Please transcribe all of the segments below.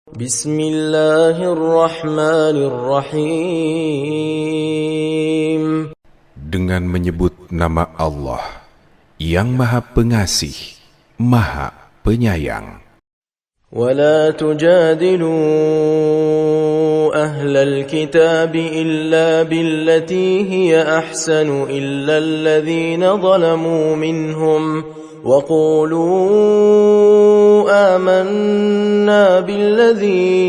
Bismillahirrahmanirrahim. Dengan menyebut nama Allah yang Maha Pengasih, Maha Penyayang. ولا تجادلوا أهل الكتاب إلا بالتي هي أحسن إلا الذين ظلموا منهم وقولوا آمنا بالذي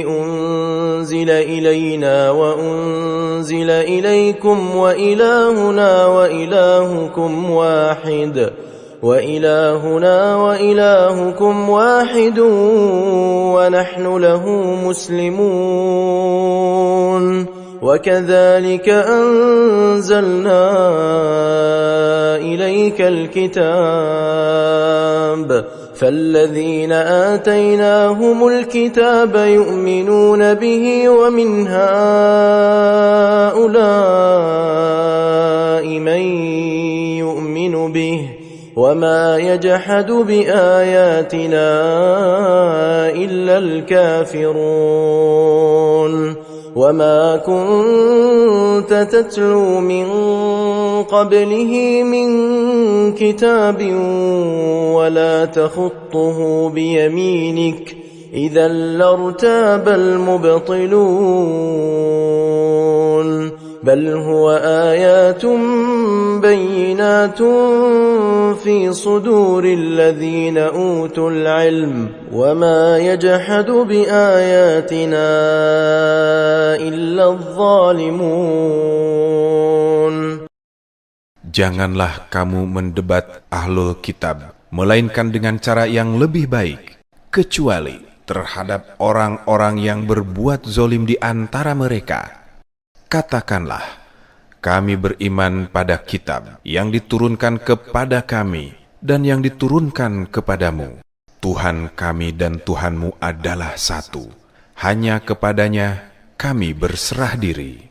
أنزل إلينا وأنزل إليكم وإلهنا وإلهكم واحد ونحن له مسلمون وكذلك أنزلنا إليك الكتاب فالذين آتيناهم الكتاب يؤمنون به ومن هؤلاء من يؤمن به وما يجحد بآياتنا إلا الكافرون وما كنت تتلو من قبله من كتاب ولا تخطه بيمينك إذا لارتاب المبطلون بل هو آيات بينات في صدور الذين أوتوا العلم وما يجحد بآياتنا إلا الظالمون. Janganlah kamu mendebat ahlul kitab, melainkan dengan cara yang lebih baik, kecuali terhadap orang-orang yang berbuat zalim di antara mereka. Katakanlah, kami beriman pada kitab yang diturunkan kepada kami dan yang diturunkan kepadamu. Tuhan kami dan Tuhanmu adalah satu. Hanya kepadanya kami berserah diri.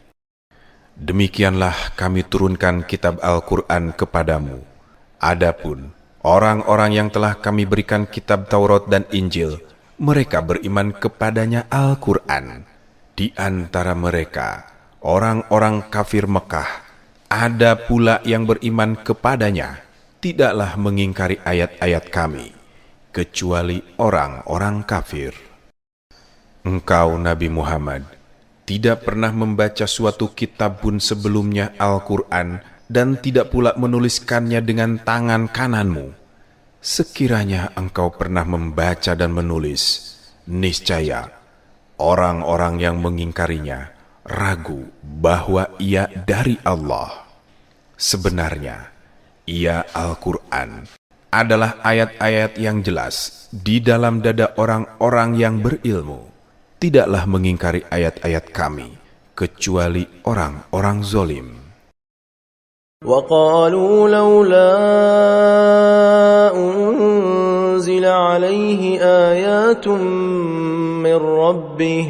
Demikianlah kami turunkan kitab Al-Quran kepadamu. Adapun orang-orang yang telah kami berikan kitab Taurat dan Injil, mereka beriman kepadanya Al-Quran. Di antara mereka orang-orang kafir Mekah, ada pula yang beriman kepadanya, tidaklah mengingkari ayat-ayat kami, kecuali orang-orang kafir. Engkau Nabi Muhammad tidak pernah membaca suatu kitab pun sebelumnya Al-Quran dan tidak pula menuliskannya dengan tangan kananmu. Sekiranya engkau pernah membaca dan menulis, niscaya orang-orang yang mengingkarinya ragu bahwa ia dari Allah. Sebenarnya, ia Al-Quran adalah ayat-ayat yang jelas di dalam dada orang-orang yang berilmu. Tidaklah mengingkari ayat-ayat kami, kecuali orang-orang zalim. وَقَالُوا لَوْلَا أُنزِلَ عَلَيْهِ آيَاتٌ مِّن رَّبِّهِ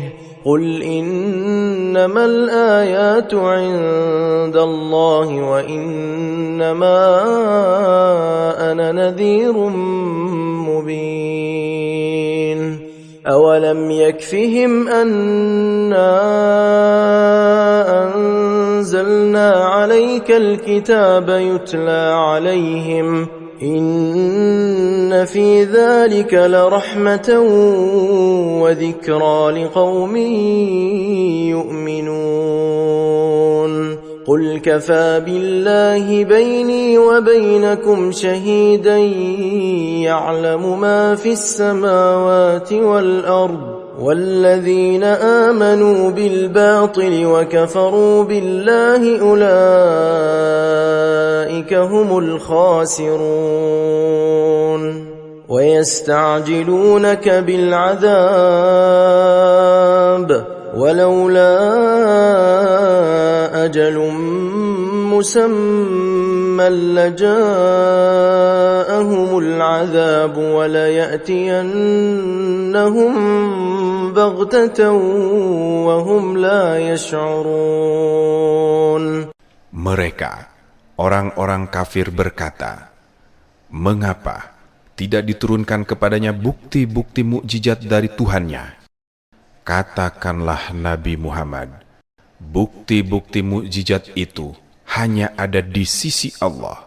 قُلْ إِنَّمَا الْآيَاتُ عِندَ اللَّهِ وَإِنَّمَا أَنَا نَذِيرٌ مُّبِينٌ أَوَلَمْ يَكْفِهِمْ أَنَّا أَنزَلْنَا عَلَيْكَ الْكِتَابَ يُتْلَى عَلَيْهِمْ إِنَّ فِي ذَلِكَ لَرَحْمَةً وَذِكْرَى لِقَوْمٍ يُؤْمِنُونَ قُلْ كَفَى بِاللَّهِ بَيْنِي وَبَيْنَكُمْ شَهِيدًا يَعْلَمُ مَا فِي السَّمَاوَاتِ وَالْأَرْضِ وَالَّذِينَ آمَنُوا بِالْبَاطِلِ وَكَفَرُوا بِاللَّهِ أُولَئِكَ هُمُ الْخَاسِرُونَ وَيَسْتَعْجِلُونَكَ بِالْعَذَابِ وَلَوْلَا أَجَلٌ مُّسَمًّى لَّجَاءَهُمُ الْعَذَابُ وَلَيَأْتِيَنَّهُم بَغْتَةً وَهُمْ لَا يَشْعُرُونَ. Mereka, orang-orang kafir berkata, mengapa tidak diturunkan kepadanya bukti-bukti mukjizat dari Tuhannya. Katakanlah Nabi Muhammad, bukti-bukti mukjizat itu hanya ada di sisi Allah,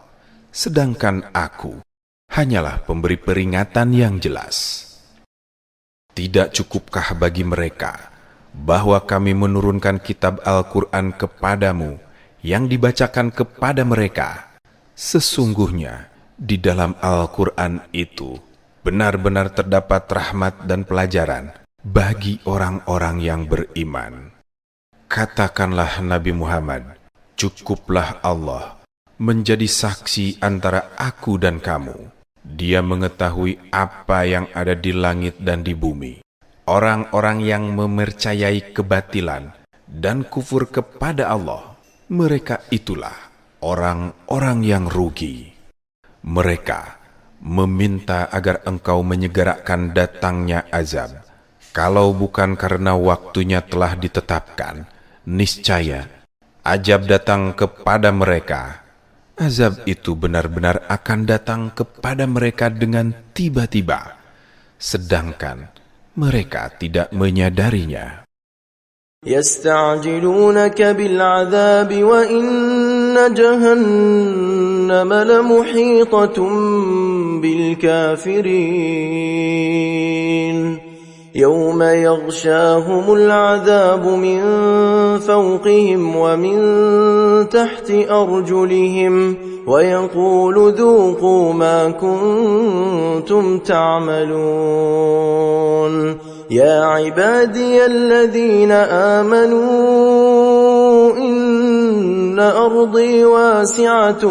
sedangkan aku hanyalah pemberi peringatan yang jelas. Tidak cukupkah bagi mereka bahwa kami menurunkan kitab Al-Quran kepadamu yang dibacakan kepada mereka? Sesungguhnya di dalam Al-Quran itu benar-benar terdapat rahmat dan pelajaran bagi orang-orang yang beriman. Katakanlah Nabi Muhammad, cukuplah Allah menjadi saksi antara aku dan kamu. Dia mengetahui apa yang ada di langit dan di bumi. Orang-orang yang mempercayai kebatilan dan kufur kepada Allah, mereka itulah orang-orang yang rugi. Mereka meminta agar engkau menyegerakan datangnya azab. Kalau bukan karena waktunya telah ditetapkan, niscaya azab datang kepada mereka. Azab itu benar-benar akan datang kepada mereka dengan tiba-tiba, sedangkan mereka tidak menyadarinya. Yasta'jilunaka bil 'adzabi wa inna jahannama lamuhitatun bil kafirin. يوم يغشاهم العذاب من فوقهم ومن تحت أرجلهم ويقول ذوقوا ما كنتم تعملون يا عبادي الذين آمنوا إن أرضي واسعة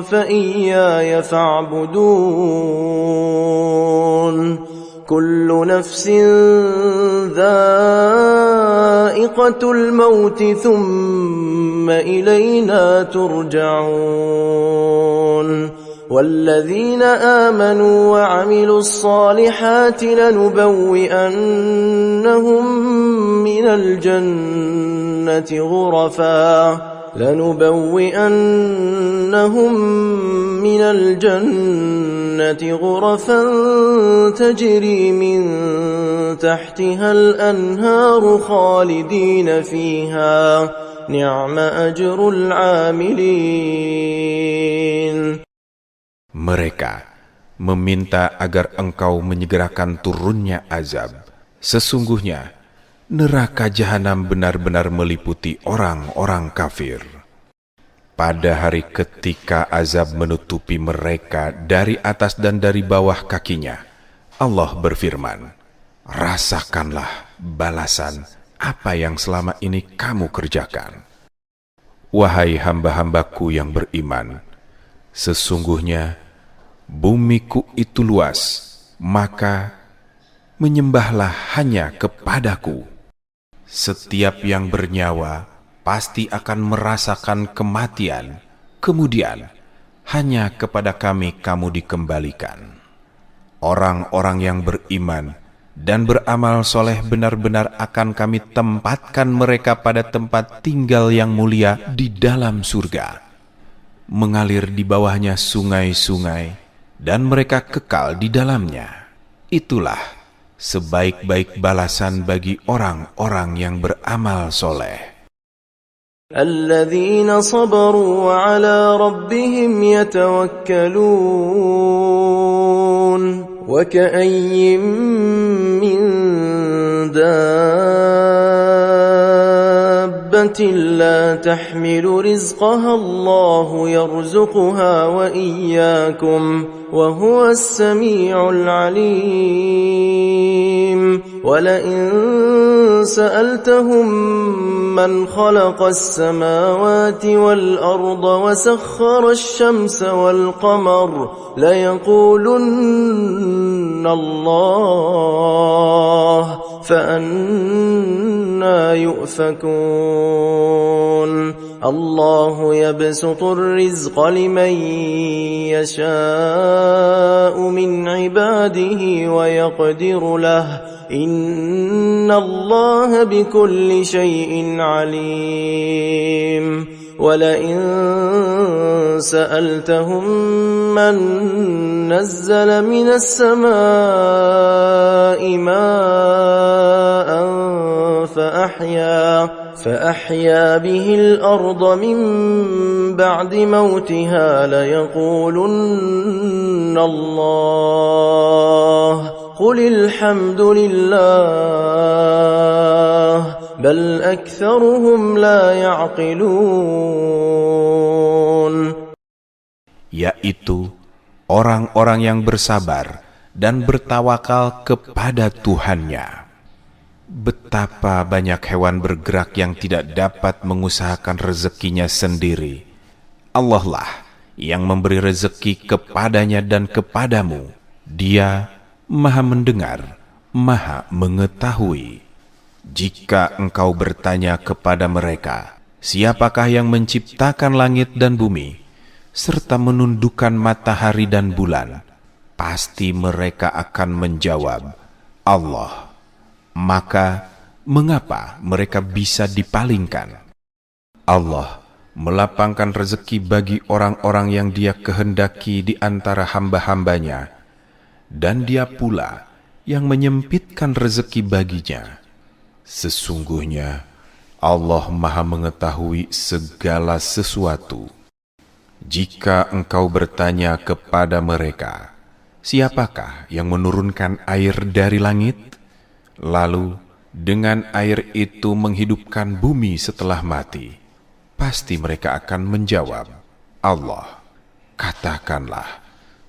فإياي فاعبدون كل نفس ذائقة الموت ثم إلينا ترجعون والذين آمنوا وعملوا الصالحات لنبوئنهم من الجنة غرفا تجري من تحتها الأنهار خالدين فيها نعم أجر العاملين. Mereka meminta agar engkau menyegerakan turunnya azab. Sesungguhnya neraka jahanam benar-benar meliputi orang-orang kafir. Pada hari ketika azab menutupi mereka dari atas dan dari bawah kakinya, Allah berfirman, rasakanlah balasan apa yang selama ini kamu kerjakan. Wahai hamba-hambaku yang beriman, sesungguhnya bumiku itu luas, maka menyembahlah hanya kepadaku. Setiap yang bernyawa pasti akan merasakan kematian, kemudian hanya kepada kami kamu dikembalikan. Orang-orang yang beriman dan beramal soleh benar-benar akan kami tempatkan mereka pada tempat tinggal yang mulia di dalam surga. Mengalir di bawahnya sungai-sungai, dan mereka kekal di dalamnya. Itulah sebaik-baik balasan bagi orang-orang yang beramal soleh. الذين صبروا وعلى ربهم يتوكلون وكأي من دابة لا تحمل رزقها الله يرزقها وإياكم وهو السميع العليم ولئن سألتهم من خلق السماوات والأرض وسخر الشمس والقمر ليقولن الله فأنا يؤفكون الله يبسط الرزق لمن يشاء من عباده ويقدر له إن الله بكل شيء عليم ولئن سألتهم من نزل من السماء ماء فأحيا به الأرض من بعد موتها ليقولن الله قل الحمد لله بل أكثرهم لا يعقلون. Yaitu orang-orang yang bersabar dan bertawakal kepada Tuhannya. Betapa banyak hewan bergerak yang tidak dapat mengusahakan rezekinya sendiri. Allah lah yang memberi rezeki kepadanya dan kepadamu. Dia Maha mendengar, Maha mengetahui. Jika engkau bertanya kepada mereka, siapakah yang menciptakan langit dan bumi, serta menundukkan matahari dan bulan, pasti mereka akan menjawab, Allah. Maka, mengapa mereka bisa dipalingkan? Allah melapangkan rezeki bagi orang-orang yang Dia kehendaki di antara hamba-hambanya, dan Dia pula yang menyempitkan rezeki baginya. Sesungguhnya, Allah Maha mengetahui segala sesuatu. Jika engkau bertanya kepada mereka, siapakah yang menurunkan air dari langit? Lalu dengan air itu menghidupkan bumi setelah mati, pasti mereka akan menjawab, Allah. Katakanlah,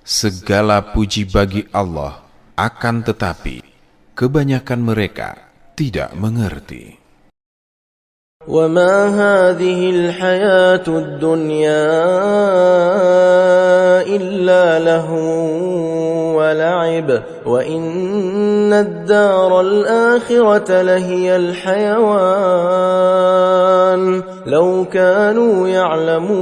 segala puji bagi Allah, akan tetapi kebanyakan mereka tidak mengerti. وما هذه الحياة الدنيا إلا لهو ولعب وإن الدار الآخرة لهي الحيوان لو كانوا يعلمون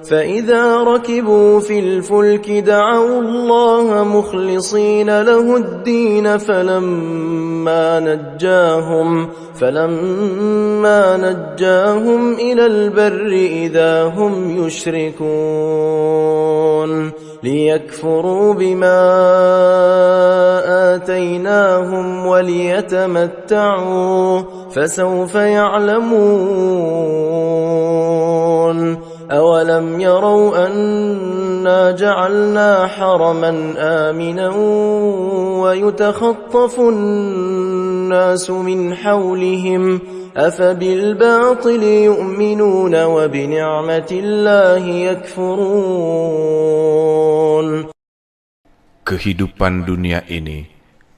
فإذا ركبوا في الفلك دعوا الله مخلصين له الدين فلما نجاهم إلى البر إذا هم يشركون ليكفروا بما آتيناهم وليتمتعوا فسوف يعلمون أولم يروا أنا جعلنا حرما آمنا ويتخطف الناس من حولهم أفبالباطل يؤمنون وبنعمة الله يكفرون. Kehidupan dunia ini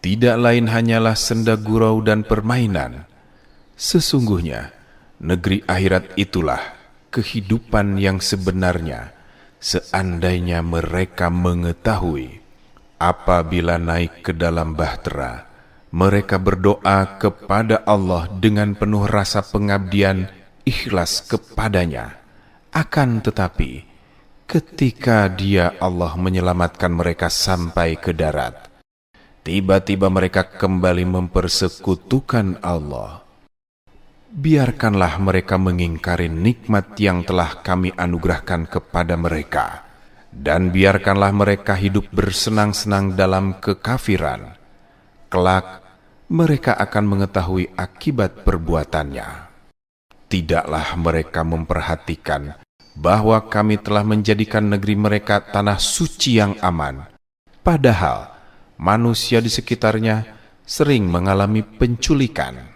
tidak lain hanyalah senda gurau dan permainan. Sesungguhnya, negeri akhirat itulah kehidupan yang sebenarnya, seandainya mereka mengetahui. Apabila naik ke dalam bahtera, mereka berdoa kepada Allah dengan penuh rasa pengabdian, ikhlas kepadanya. Akan tetapi, ketika Dia Allah menyelamatkan mereka sampai ke darat, tiba-tiba mereka kembali mempersekutukan Allah. Biarkanlah mereka mengingkari nikmat yang telah Kami anugerahkan kepada mereka, dan biarkanlah mereka hidup bersenang-senang dalam kekafiran. Kelak, mereka akan mengetahui akibat perbuatannya. Tidaklah mereka memperhatikan bahwa Kami telah menjadikan negeri mereka tanah suci yang aman, padahal manusia di sekitarnya sering mengalami penculikan.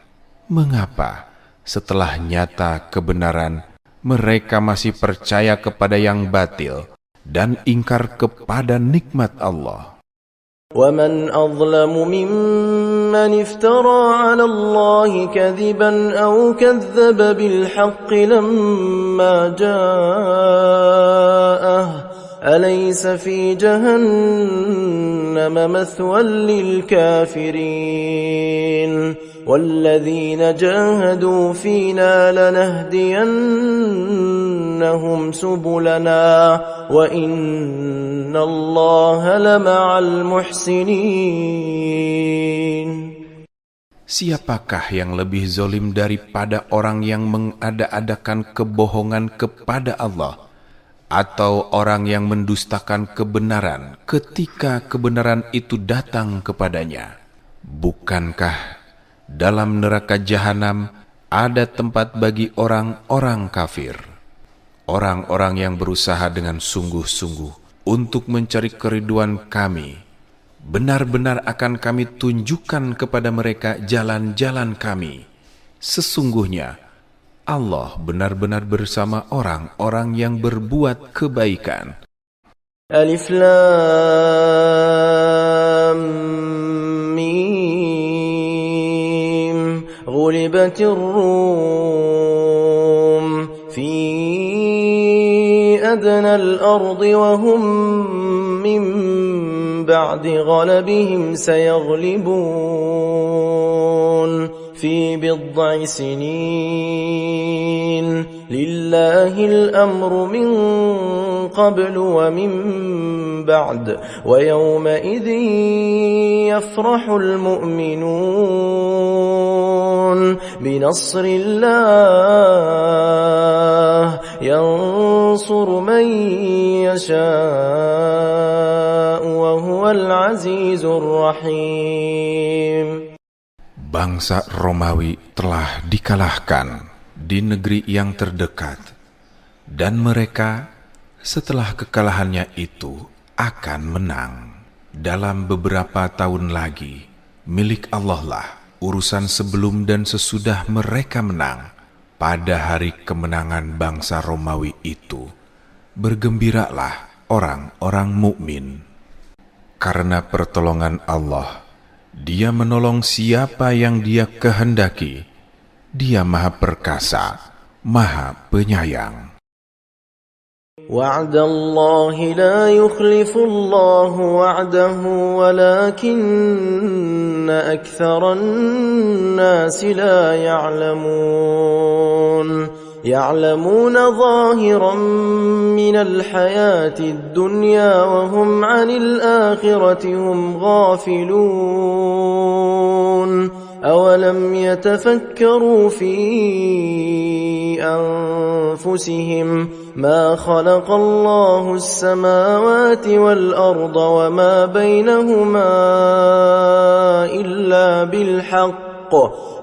Mengapa setelah nyata kebenaran, mereka masih percaya kepada yang batil dan ingkar kepada nikmat Allah? وَمَنْ أَظْلَمُ مِمَّنِ افْتَرَى عَلَى اللَّهِ كَذِبًا أَوْ كَذَّبَ بِالْحَقِّ لَمَّا جَاءَهُ أَلَيْسَ فِي جَهَنَّمَ مَثْوًى لِلْكَافِرِينَ وَالَّذِينَ جَاهَدُوا فِينَا لَنَهْدِيَنَّهُمْ سُبُلَنَا وَإِنَّ اللَّهَ لَمَعَ الْمُحْسِنِينَ. Siapakah yang lebih zolim daripada orang yang mengada-adakan kebohongan kepada Allah, atau orang yang mendustakan kebenaran ketika kebenaran itu datang kepadanya? Bukankah dalam neraka jahanam ada tempat bagi orang-orang kafir, orang-orang yang berusaha dengan sungguh-sungguh untuk mencari keriduan Kami? Benar-benar akan Kami tunjukkan kepada mereka jalan-jalan Kami. Sesungguhnya Allah benar-benar bersama orang-orang yang berbuat kebaikan. Alif Lam Mim. Ghulibatir Rum fi adna al-ardi wa hum min ba'di ghalabihim sayaghlibun في بضع سنين لله الأمر من قبل ومن بعد ويومئذ يفرح المؤمنون بنصر الله ينصر من يشاء وهو العزيز الرحيم. Bangsa Romawi telah dikalahkan di negeri yang terdekat, dan mereka setelah kekalahannya itu akan menang. Dalam beberapa tahun lagi, milik Allah lah urusan sebelum dan sesudah mereka menang. Pada hari kemenangan bangsa Romawi itu, bergembiralah orang-orang mukmin. Karena pertolongan Allah, Dia menolong siapa yang Dia kehendaki. Dia Maha Perkasa, Maha Penyayang. وعد الله لا يخلف الله وعده ولكن أكثر الناس لا يعلمون ظاهرا من الحياة الدنيا وهم عن الآخرة هم غافلون أولم يتفكروا في أنفسهم ما خلق الله السماوات والأرض وما بينهما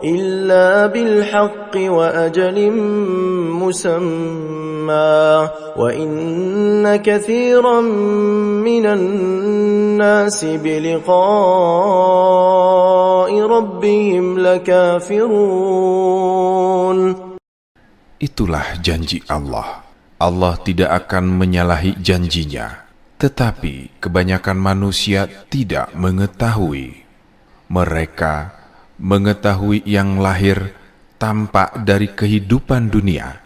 إلا بالحق وأجل مسمى وإن كثيرا من الناس بلقاء ربهم لكافرون. Itulah janji Allah. Allah tidak akan menyalahi janjinya, tetapi kebanyakan manusia tidak mengetahui. Mereka mengetahui yang lahir tampak dari kehidupan dunia,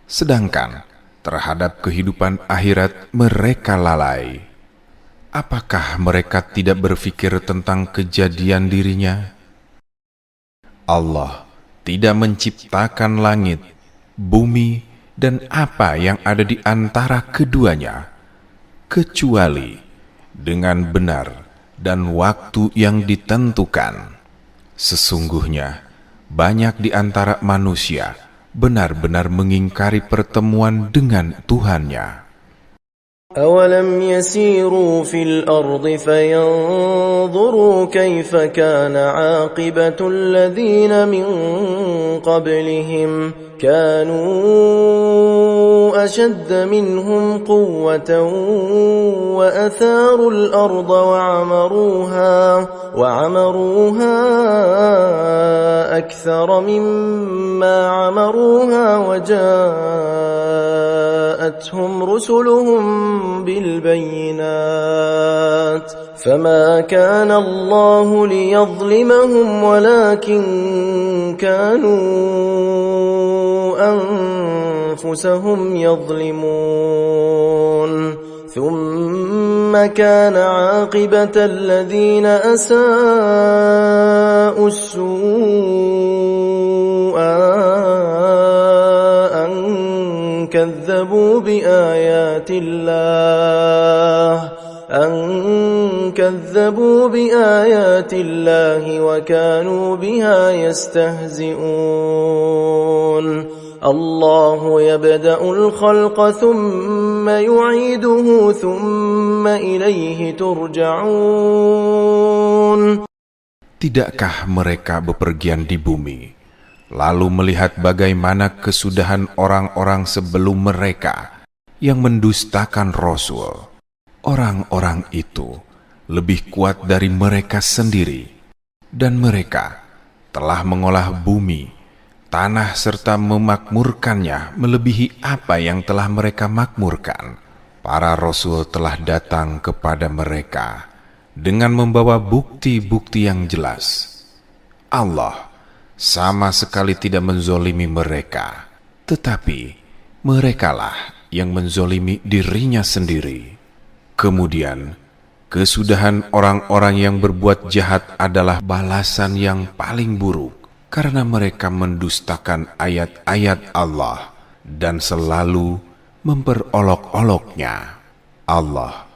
sedangkan terhadap kehidupan akhirat mereka lalai. Apakah mereka tidak berpikir tentang kejadian dirinya? Allah tidak menciptakan langit, bumi, dan apa yang ada di antara keduanya, kecuali dengan benar dan waktu yang ditentukan. Sesungguhnya, banyak di antara manusia benar-benar mengingkari pertemuan dengan Tuhannya. أولم يسيروا في الأرض فينظروا كيف كان عاقبة الذين من قبلهم كانوا أشد منهم قوة وأثاروا الأرض وعمروها أكثر مما عمروها وجاءتهم رسلهم بالبينات فما كان الله ليظلمهم ولكن كانوا أنفسهم يظلمون ثم كان عاقبة الذين أساءوا السوء أن كذبوا بآيات الله أن كذبوا بآيات الله وكانوا بها يستهزئون الله يبدأ الخلق ثم يعيده ثم إليه ترجعون. Tidakkah mereka bepergian di bumi, lalu melihat bagaimana kesudahan orang-orang sebelum mereka yang mendustakan Rasul? Orang-orang itu lebih kuat dari mereka sendiri, dan mereka telah mengolah bumi, tanah serta memakmurkannya melebihi apa yang telah mereka makmurkan. Para Rasul telah datang kepada mereka dengan membawa bukti-bukti yang jelas. Allah sama sekali tidak menzolimi mereka, tetapi merekalah yang menzolimi dirinya sendiri. Kemudian, kesudahan orang-orang yang berbuat jahat adalah balasan yang paling buruk, karena mereka mendustakan ayat-ayat Allah dan selalu memperolok-oloknya. Allah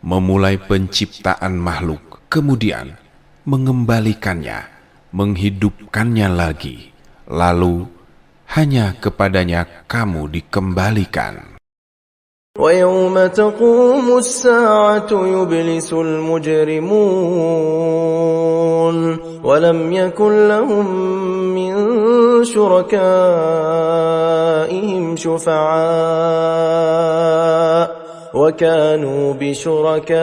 memulai penciptaan makhluk, kemudian mengembalikannya, menghidupkannya lagi, lalu hanya kepadanya kamu dikembalikan. وَيَوْمَ تَقُومُ السَّاعَةُ يُبْلِسُ الْمُجْرِمُونَ وَلَمْ يَكُنْ لَهُمْ مِنْ شُرَكَائِهِمْ شُفَعَاءُ وَكَانُوا بِشُرَكَائِهِمْ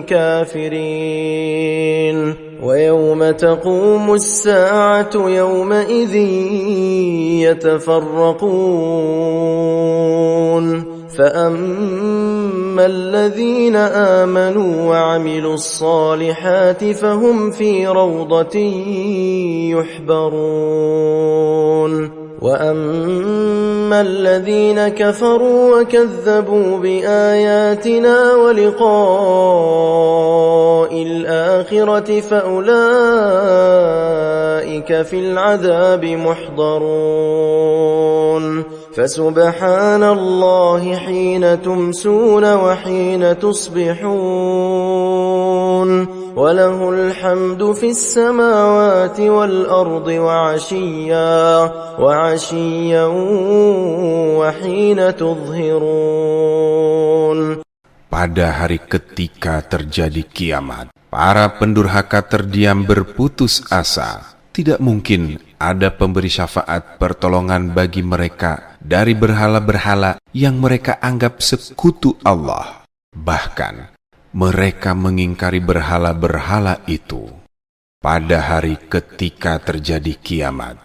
كَافِرِينَ وَيَوْمَ تَقُومُ السَّاعَةُ يَوْمَئِذٍ يَتَفَرَّقُونَ فَأَمَّا الَّذِينَ آمَنُوا وَعَمِلُوا الصَّالِحَاتِ فَهُمْ فِي رَوْضَةٍ يُحْبَرُونَ وَأَمَّا الَّذِينَ كَفَرُوا وَكَذَّبُوا بِآيَاتِنَا وَلِقَاءِ الْآخِرَةِ فَأُولَئِكَ فِي الْعَذَابِ مُحْضَرُونَ فَسُبْحَانَ اللَّهِ حِينَ تُمْسُونَ وَحِينَ تُصْبِحُونَ وَلَهُ الْحَمْدُ فِي السَّمَاوَاتِ وَالْأَرْضِ وَعَشِيًّا وَحِينَ تُظْهِرُونَ. Pada hari ketika terjadi kiamat, para pendurhaka terdiam berputus asa. Tidak mungkin ada pemberi syafaat pertolongan bagi mereka dari berhala-berhala yang mereka anggap sekutu Allah. Bahkan mereka mengingkari berhala-berhala itu. Pada hari ketika terjadi kiamat,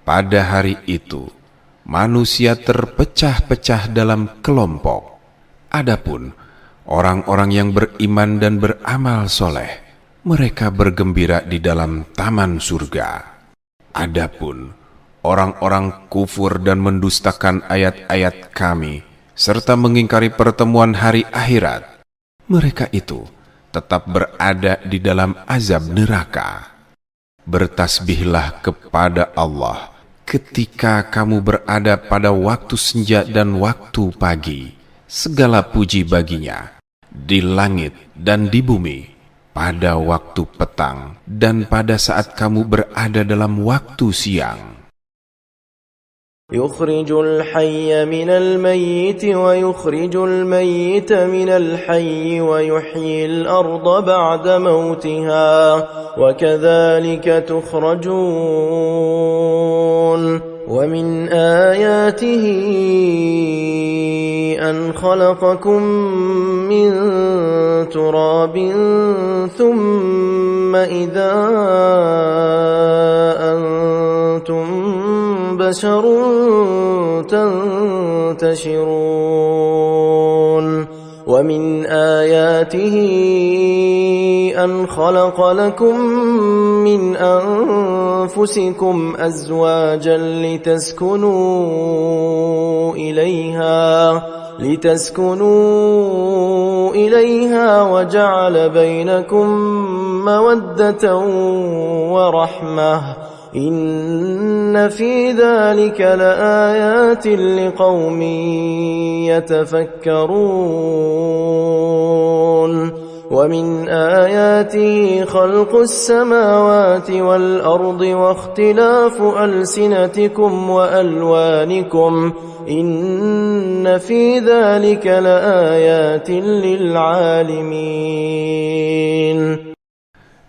pada hari itu manusia terpecah-pecah dalam kelompok. Adapun orang-orang yang beriman dan beramal soleh, mereka bergembira di dalam taman surga. Adapun orang-orang kufur dan mendustakan ayat-ayat kami, serta mengingkari pertemuan hari akhirat, mereka itu tetap berada di dalam azab neraka. Bertasbihlah kepada Allah ketika kamu berada pada waktu senja dan waktu pagi. Segala puji baginya di langit dan di bumi, pada waktu petang dan pada saat kamu berada dalam waktu siang. يُخْرِجُ الْحَيَّ مِنَ الْمَيِّتِ وَيُخْرِجُ الْمَيِّتَ مِنَ الْحَيِّ وَيُحْيِي الْأَرْضَ بَعْدَ مَوْتِهَا وَكَذَلِكَ تُخْرَجُونَ وَمِنْ آيَاتِهِ أَنْ خَلَقَكُم مِّن تُرَابٍ ثُمَّ إِذَا أَنْتُمْ بشر تنتشرون ومن آياته أن خلق لكم من أنفسكم أزواجا لتسكنوا إليها وجعل بينكم مودة ورحمة إن في ذلك لآيات لقوم يتفكرون ومن آياته خلق السماوات والأرض واختلاف ألسنتكم وألوانكم إن في ذلك لآيات للعالمين.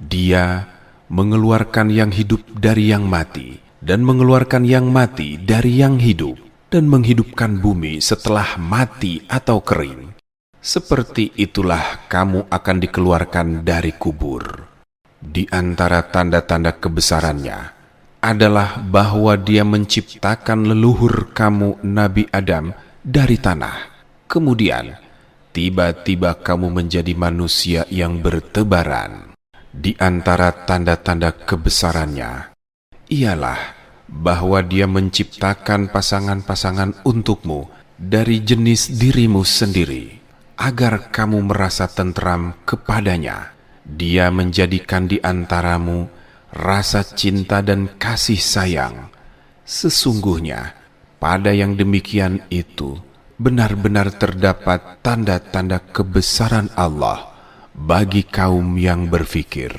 Dia mengeluarkan yang hidup dari yang mati, dan mengeluarkan yang mati dari yang hidup, dan menghidupkan bumi setelah mati atau kering. Seperti itulah kamu akan dikeluarkan dari kubur. Di antara tanda-tanda kebesarannya adalah bahwa Dia menciptakan leluhur kamu Nabi Adam dari tanah. Kemudian, tiba-tiba kamu menjadi manusia yang bertebaran. Di antara tanda-tanda kebesarannya ialah bahwa Dia menciptakan pasangan-pasangan untukmu dari jenis dirimu sendiri, agar kamu merasa tentram kepadanya. Dia menjadikan di antaramu rasa cinta dan kasih sayang. Sesungguhnya, pada yang demikian itu, benar-benar terdapat tanda-tanda kebesaran Allah bagi kaum yang berfikir.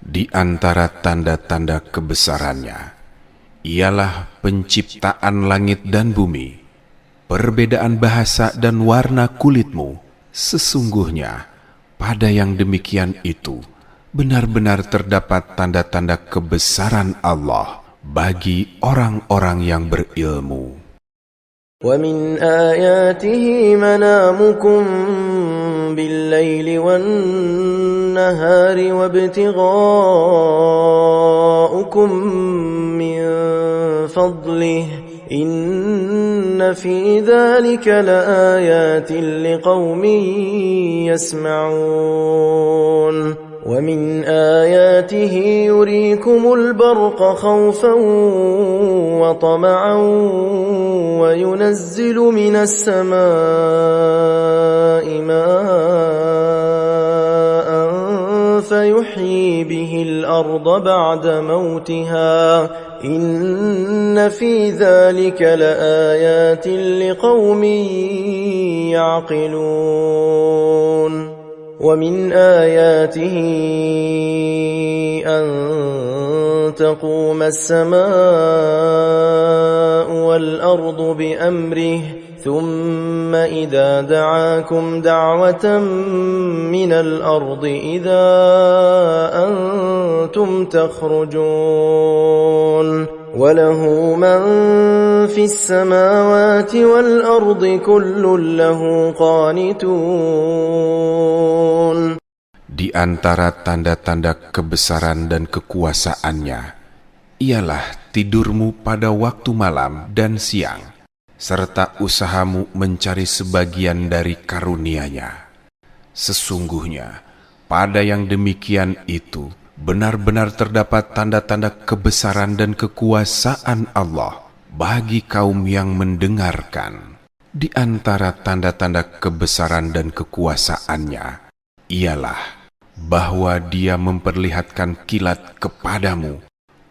Di antara tanda-tanda kebesarannya ialah penciptaan langit dan bumi, perbedaan bahasa dan warna kulitmu. Sesungguhnya, pada yang demikian itu, benar-benar terdapat tanda-tanda kebesaran Allah bagi orang-orang yang berilmu. ومن آياته منامكم بالليل والنهار وابتغاؤكم من فضله إن في ذلك لآيات لقوم يسمعون ومن آياته يريكم البرق خوفا وطمعا وينزل من السماء ماء فيحيي به الأرض بعد موتها إن في ذلك لآيات لقوم يعقلون ومن آياته أن تقوم السماء والأرض بأمره ثم إذا دعاكم دعوة من الأرض إذا أنتم تخرجون وله من في السماوات والأرض كل له قانتون. Di antara tanda-tanda kebesaran dan kekuasaannya ialah tidurmu pada waktu malam dan siang, serta usahamu mencari sebagian dari karunia-Nya. Sesungguhnya, pada yang demikian itu, benar-benar terdapat tanda-tanda kebesaran dan kekuasaan Allah bagi kaum yang mendengarkan. Di antara tanda-tanda kebesaran dan kekuasaannya ialah bahwa Dia memperlihatkan kilat kepadamu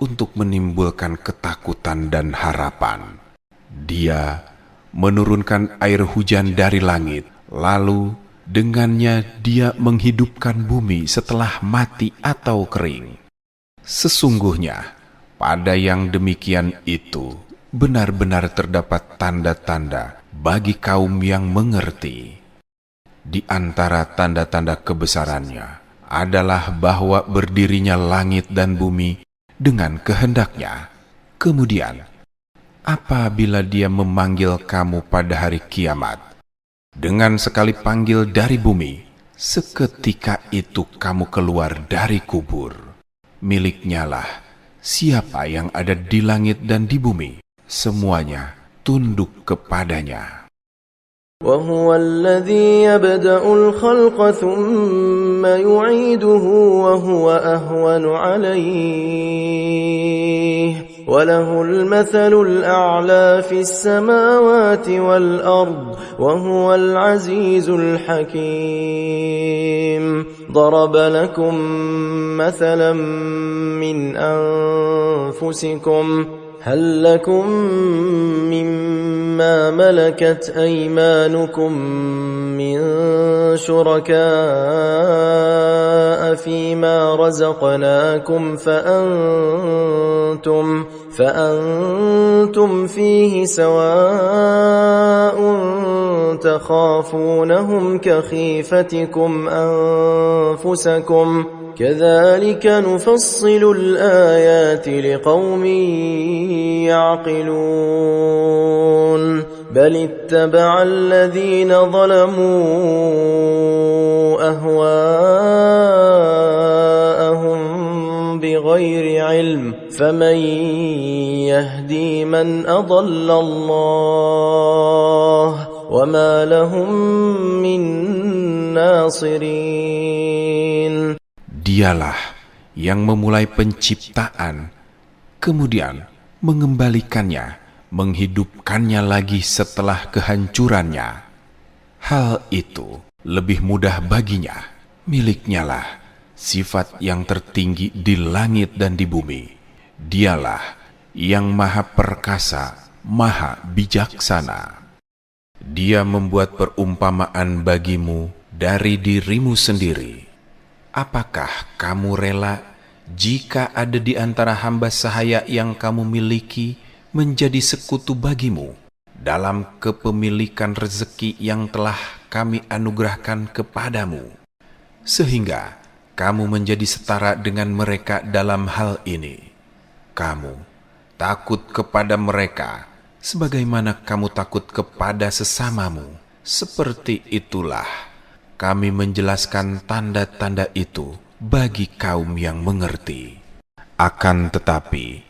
untuk menimbulkan ketakutan dan harapan. Dia menurunkan air hujan dari langit, lalu dengannya Dia menghidupkan bumi setelah mati atau kering. Sesungguhnya, pada yang demikian itu, benar-benar terdapat tanda-tanda bagi kaum yang mengerti. Di antara tanda-tanda kebesarannya adalah bahwa berdirinya langit dan bumi dengan kehendak-Nya. Kemudian, apabila Dia memanggil kamu pada hari kiamat, dengan sekali panggil dari bumi, seketika itu kamu keluar dari kubur. Miliknya lah siapa yang ada di langit dan di bumi, semuanya tunduk kepadanya. وهو الذي يبدأ الخلق ثم يعيده وهو أهون عليه وله المثل الأعلى في السماوات والأرض وهو العزيز الحكيم ضرب لكم مثلا من أنفسكم هل لكم مما ملكت أيمانكم من شركاء فيما رزقناكم فأنتم فيه سواء تخافونهم كخيفتكم أنفسكم كذلك نفصل الآيات لقوم يعقلون بل اتبع الذين ظلموا أهواءهم بغير علم فمن يهدي من أضل الله وما لهم من ناصرين. Dialah yang memulai penciptaan, kemudian mengembalikannya, menghidupkannya lagi setelah kehancurannya. Hal itu lebih mudah baginya. Miliknyalah sifat yang tertinggi di langit dan di bumi. Dialah yang maha perkasa, maha bijaksana. Dia membuat perumpamaan bagimu dari dirimu sendiri. Apakah kamu rela jika ada di antara hamba sahaya yang kamu miliki menjadi sekutu bagimu dalam kepemilikan rezeki yang telah kami anugerahkan kepadamu, sehingga kamu menjadi setara dengan mereka dalam hal ini? Kamu takut kepada mereka sebagaimana kamu takut kepada sesamamu. Seperti itulah kami menjelaskan tanda-tanda itu bagi kaum yang mengerti. Akan tetapi,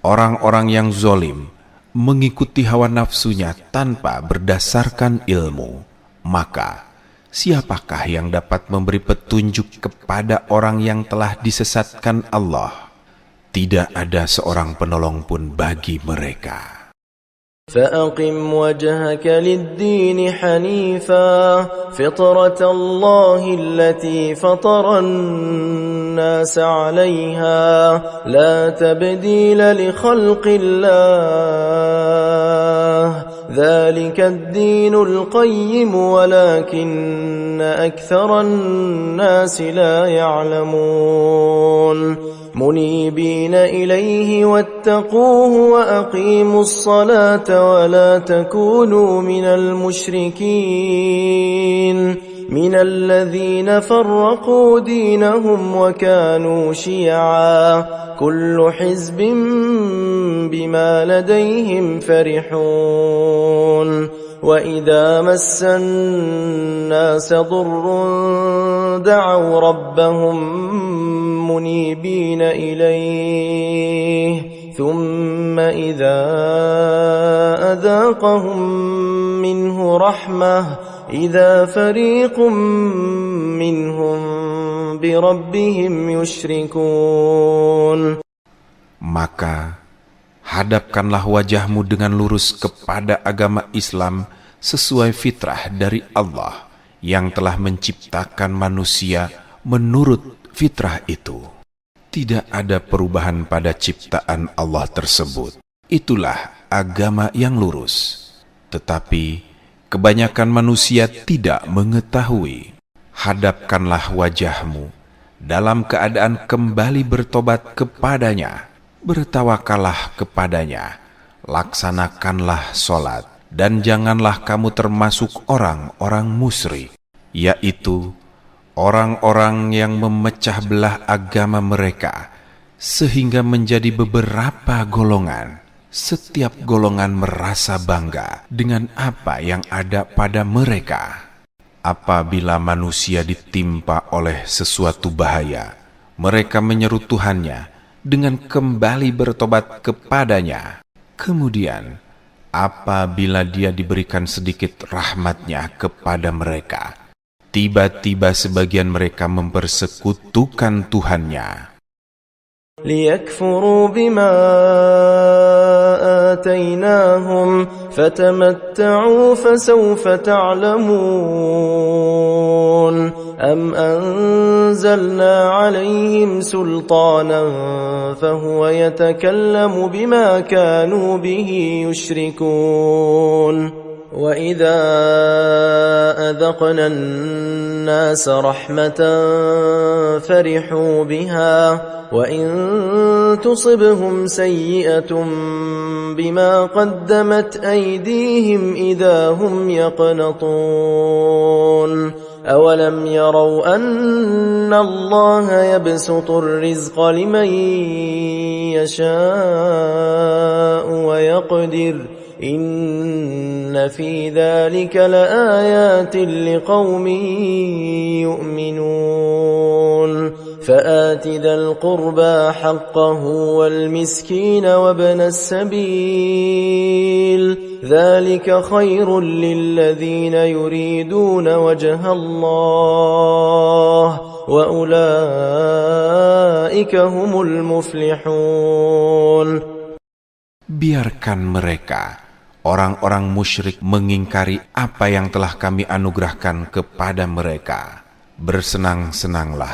orang-orang yang zalim mengikuti hawa nafsunya tanpa berdasarkan ilmu. Maka, siapakah yang dapat memberi petunjuk kepada orang yang telah disesatkan Allah? Tidak ada seorang penolong pun bagi mereka. فأقم وجهك للدين حنيفا فطرة الله التي فطر الناس عليها لا تبديل لخلق الله ذلك الدين القيم ولكن أكثر الناس لا يعلمون منيبين إليه واتقوه وأقيموا الصلاة ولا تكونوا من المشركين من الذين فرقوا دينهم وكانوا شيعا كل حزب بما لديهم فرحون وإذا مس الناس ضر دعوا ربهم منيبين إليه ثم إذا أذاقهم منه رحمة إذا فريق منهم بربهم يشركون. Maka hadapkanlah wajahmu dengan lurus kepada agama Islam sesuai fitrah dari Allah yang telah menciptakan manusia menurut fitrah itu. Tidak ada perubahan pada ciptaan Allah tersebut. Itulah agama yang lurus. Tetapi kebanyakan manusia tidak mengetahui. Hadapkanlah wajahmu dalam keadaan kembali bertobat kepadanya. Bertawakallah kepadanya. Laksanakanlah sholat. Dan janganlah kamu termasuk orang-orang musyrik, yaitu orang-orang yang memecah belah agama mereka sehingga menjadi beberapa golongan. Setiap golongan merasa bangga dengan apa yang ada pada mereka. Apabila manusia ditimpa oleh sesuatu bahaya, mereka menyeru Tuhannya dengan kembali bertobat kepadanya. Kemudian, apabila Dia diberikan sedikit rahmat-Nya kepada mereka, tiba-tiba sebagian mereka mempersekutukan Tuhannya. ليكفروا بما آتيناهم فتمتعوا فسوف تعلمون أم أنزلنا عليهم سلطانا فهو يتكلم بما كانوا به يشركون وإذا أذقنا الناس رحمة فرحوا بها وإن تصبهم سيئة بما قدمت أيديهم إذا هم يقنطون أولم يروا أن الله يبسط الرزق لمن يشاء ويقدر إن في ذلك لآيات لقوم يؤمنون فآت ذا القربى حقه والمسكين وابن السبيل ذلك خير للذين يريدون وجه الله وأولئك هم المفلحون. Biarkan mereka, orang-orang musyrik, mengingkari apa yang telah kami anugerahkan kepada mereka. Bersenang-senanglah,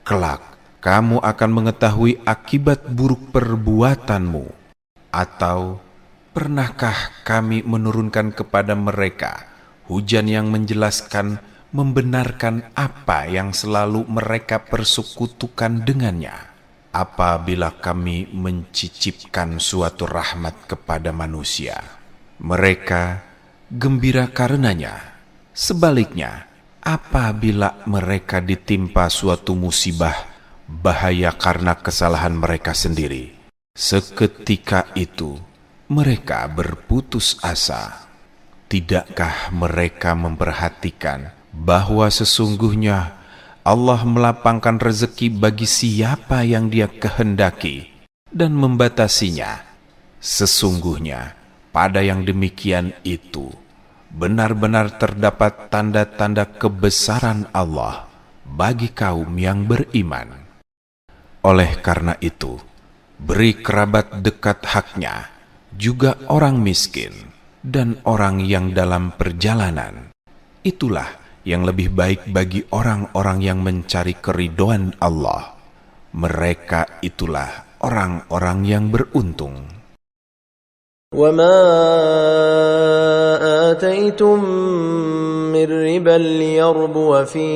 kelak kamu akan mengetahui akibat buruk perbuatanmu. Atau pernahkah kami menurunkan kepada mereka hujan yang menjelaskan, membenarkan apa yang selalu mereka persekutukan dengannya? Apabila kami mencicipkan suatu rahmat kepada manusia, mereka gembira karenanya. Sebaliknya, apabila mereka ditimpa suatu musibah, bahaya karena kesalahan mereka sendiri, seketika itu mereka berputus asa. Tidakkah mereka memperhatikan bahwa sesungguhnya Allah melapangkan rezeki bagi siapa yang Dia kehendaki dan membatasinya? Sesungguhnya pada yang demikian itu benar-benar terdapat tanda-tanda kebesaran Allah bagi kaum yang beriman. Oleh karena itu, beri kerabat dekat haknya, juga orang miskin dan orang yang dalam perjalanan. Itulah yang lebih baik bagi orang-orang yang mencari keridhaan Allah. Mereka itulah orang-orang yang beruntung. وَمَا آتَيْتُم مِّن رِّبًا لِّيَرْبُوَ فِي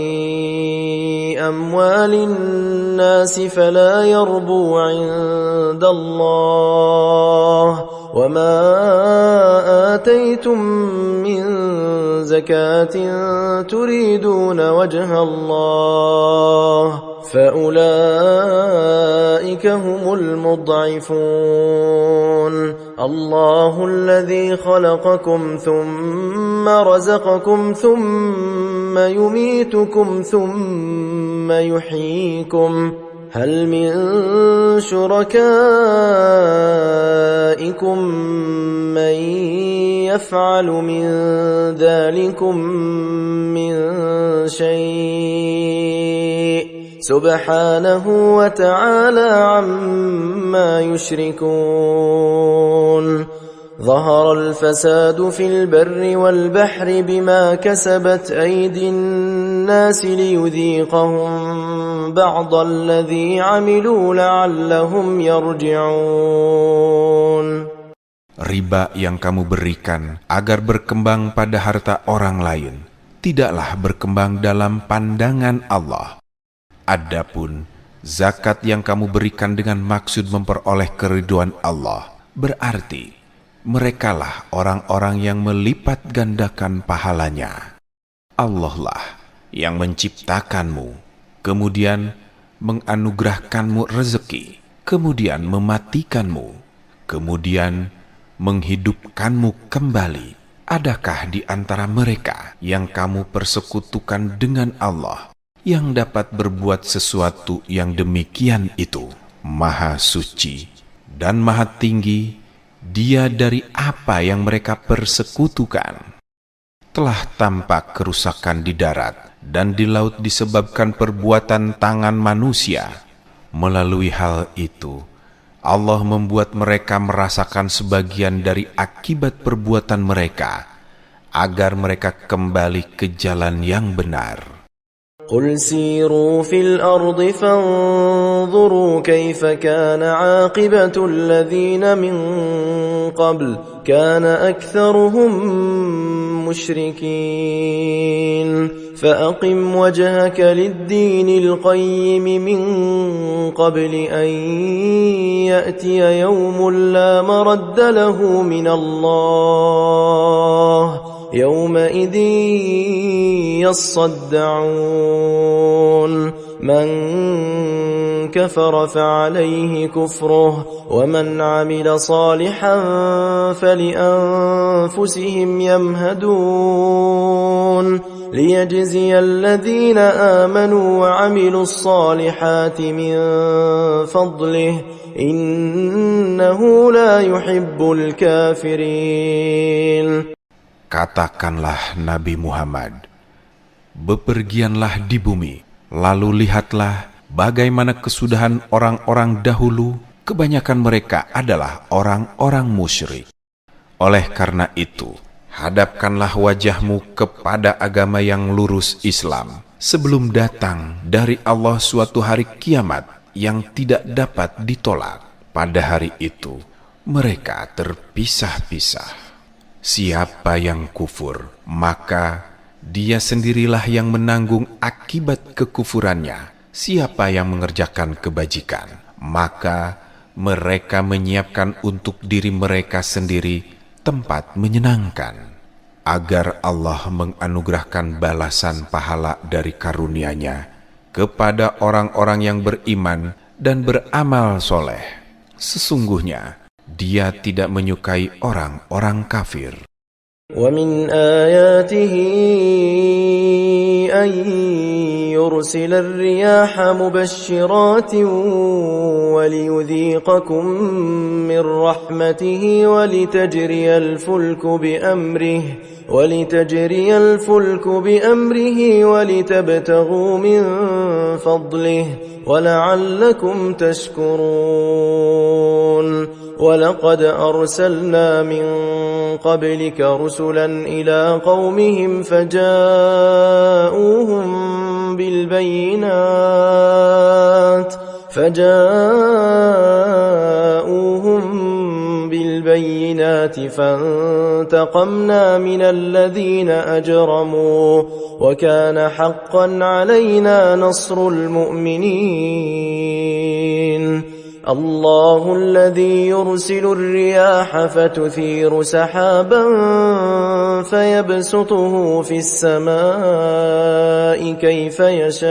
أَمْوَالِ النَّاسِ فَلَا يَرْبُو عِندَ اللَّهِ وَمَا آتَيْتُم مِّن زَكَاةٍ تُرِيدُونَ وَجْهَ اللَّهِ فَأُولَئِكَ هُمُ الْمُضْعِفُونَ الله الذي خلقكم ثم رزقكم ثم يميتكم ثم يحييكم هل من شركائكم من يفعل من ذلكم من شيء سبحانه وتعالى عما يشركون ظهر الفساد في البر والبحر بما كسبت أيدي الناس ليذيقهم بعض الذي عملوا لعلهم يرجعون. Riba yang kamu berikan agar berkembang pada harta orang lain tidaklah berkembang dalam pandangan Allah. Adapun zakat yang kamu berikan dengan maksud memperoleh keridhaan Allah, berarti merekalah orang-orang yang melipat gandakan pahalanya. Allah lah yang menciptakanmu, kemudian menganugerahkanmu rezeki, kemudian mematikanmu, kemudian menghidupkanmu kembali. Adakah di antara mereka yang kamu persekutukan dengan Allah yang dapat berbuat sesuatu yang demikian itu? Maha suci dan maha tinggi Dia dari apa yang mereka persekutukan. Telah tampak kerusakan di darat dan di laut disebabkan perbuatan tangan manusia. Melalui hal itu, Allah membuat mereka merasakan sebagian dari akibat perbuatan mereka, agar mereka kembali ke jalan yang benar. قل سيروا في الأرض فانظروا كيف كان عاقبة الذين من قبل كان أكثرهم مشركين فأقم وجهك للدين القيم من قبل أن يأتي يوم لا مرد له من الله يومئذ يصدعون من كفر فعليه كفره ومن عمل صالحا فلأنفسهم يمهدون ليجزي الذين آمنوا وعملوا الصالحات من فضله إنه لا يحب الكافرين. Katakanlah Nabi Muhammad, bepergianlah di bumi, lalu lihatlah bagaimana kesudahan orang-orang dahulu. Kebanyakan mereka adalah orang-orang musyrik. Oleh karena itu, hadapkanlah wajahmu kepada agama yang lurus Islam, sebelum datang dari Allah suatu hari kiamat yang tidak dapat ditolak. Pada hari itu, mereka terpisah-pisah. Siapa yang kufur, maka dia sendirilah yang menanggung akibat kekufurannya. Siapa yang mengerjakan kebajikan, maka mereka menyiapkan untuk diri mereka sendiri tempat menyenangkan, agar Allah menganugerahkan balasan pahala dari karunia-Nya kepada orang-orang yang beriman dan beramal soleh. Sesungguhnya Dia tidak menyukai orang-orang kafir. ومن آياته أن يرسل الرياح مبشرات وليذيقكم من رحمته ولتجري الفلك بأمره ولتبتغوا من فضله ولعلكم تشكرون. ولقد أرسلنا من قبلك رسلا إلى قومهم فجاءوهم بالبينات فانتقمنا من الذين أجرموا وكان حقا علينا نصر المؤمنين. الله الذي يرسل الرياح فتثير سحابا فيبسطه في السماء كيف يشاء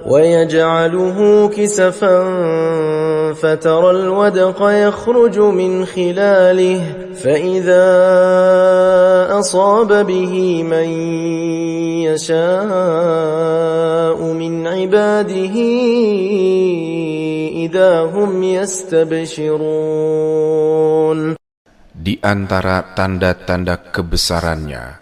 ويجعله كسفا فترى الودق يخرج من خلاله فإذا أصاب به من يشاء من عباده إذا هم يستبشرون. Di antara tanda-tanda kebesarannya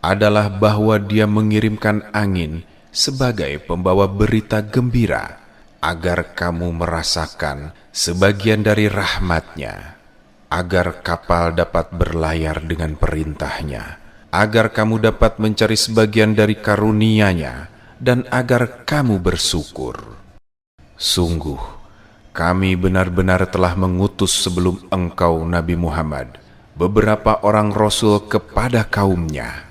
adalah bahwa Dia mengirimkan angin sebagai pembawa berita gembira, agar kamu merasakan sebagian dari rahmat-Nya, agar kapal dapat berlayar dengan perintah-Nya, agar kamu dapat mencari sebagian dari karunia-Nya, dan agar kamu bersyukur. Sungguh, kami benar-benar telah mengutus sebelum engkau, Nabi Muhammad, beberapa orang Rasul kepada kaumnya.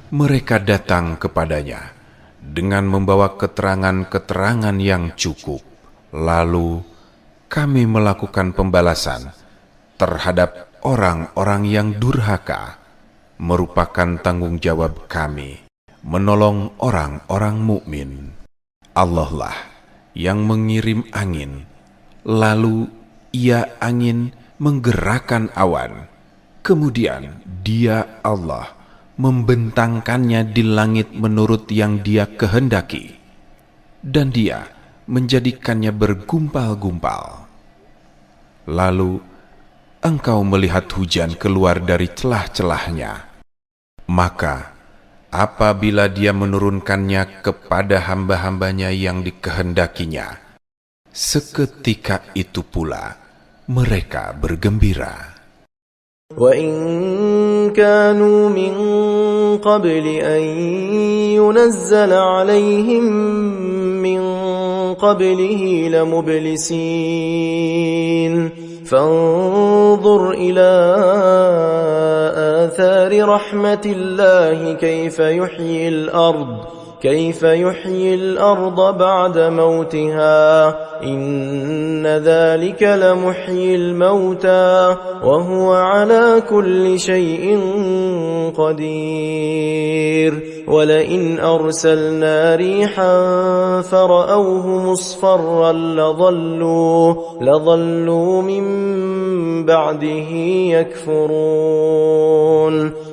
Mereka datang kepadanya dengan membawa keterangan-keterangan yang cukup. Lalu kami melakukan pembalasan terhadap orang-orang yang durhaka. Merupakan tanggung jawab kami menolong orang-orang mukmin. Allah lah yang mengirim angin, lalu Ia angin menggerakkan awan. Kemudian Dia Allah membentangkannya di langit menurut yang Dia kehendaki, dan Dia menjadikannya bergumpal-gumpal. Lalu engkau melihat hujan keluar dari celah-celahnya, maka apabila Dia menurunkannya kepada hamba-hambanya yang dikehendakinya. Seketika itu pula mereka bergembira. وَإِن كَانُوا مِن قَبْلِ أَن يُنَزَّلَ عَلَيْهِم مِّن قَبْلِهِ لَمُبْلِسِينَ فَانظُرْ إِلَى آثَارِ رَحْمَةِ اللَّهِ كيف يحيي الأرض بعد موتها إن ذلك لمحيي الموتى وهو على كل شيء قدير ولئن أرسلنا ريحا فرأوه مصفرا لظلوا من بعده يكفرون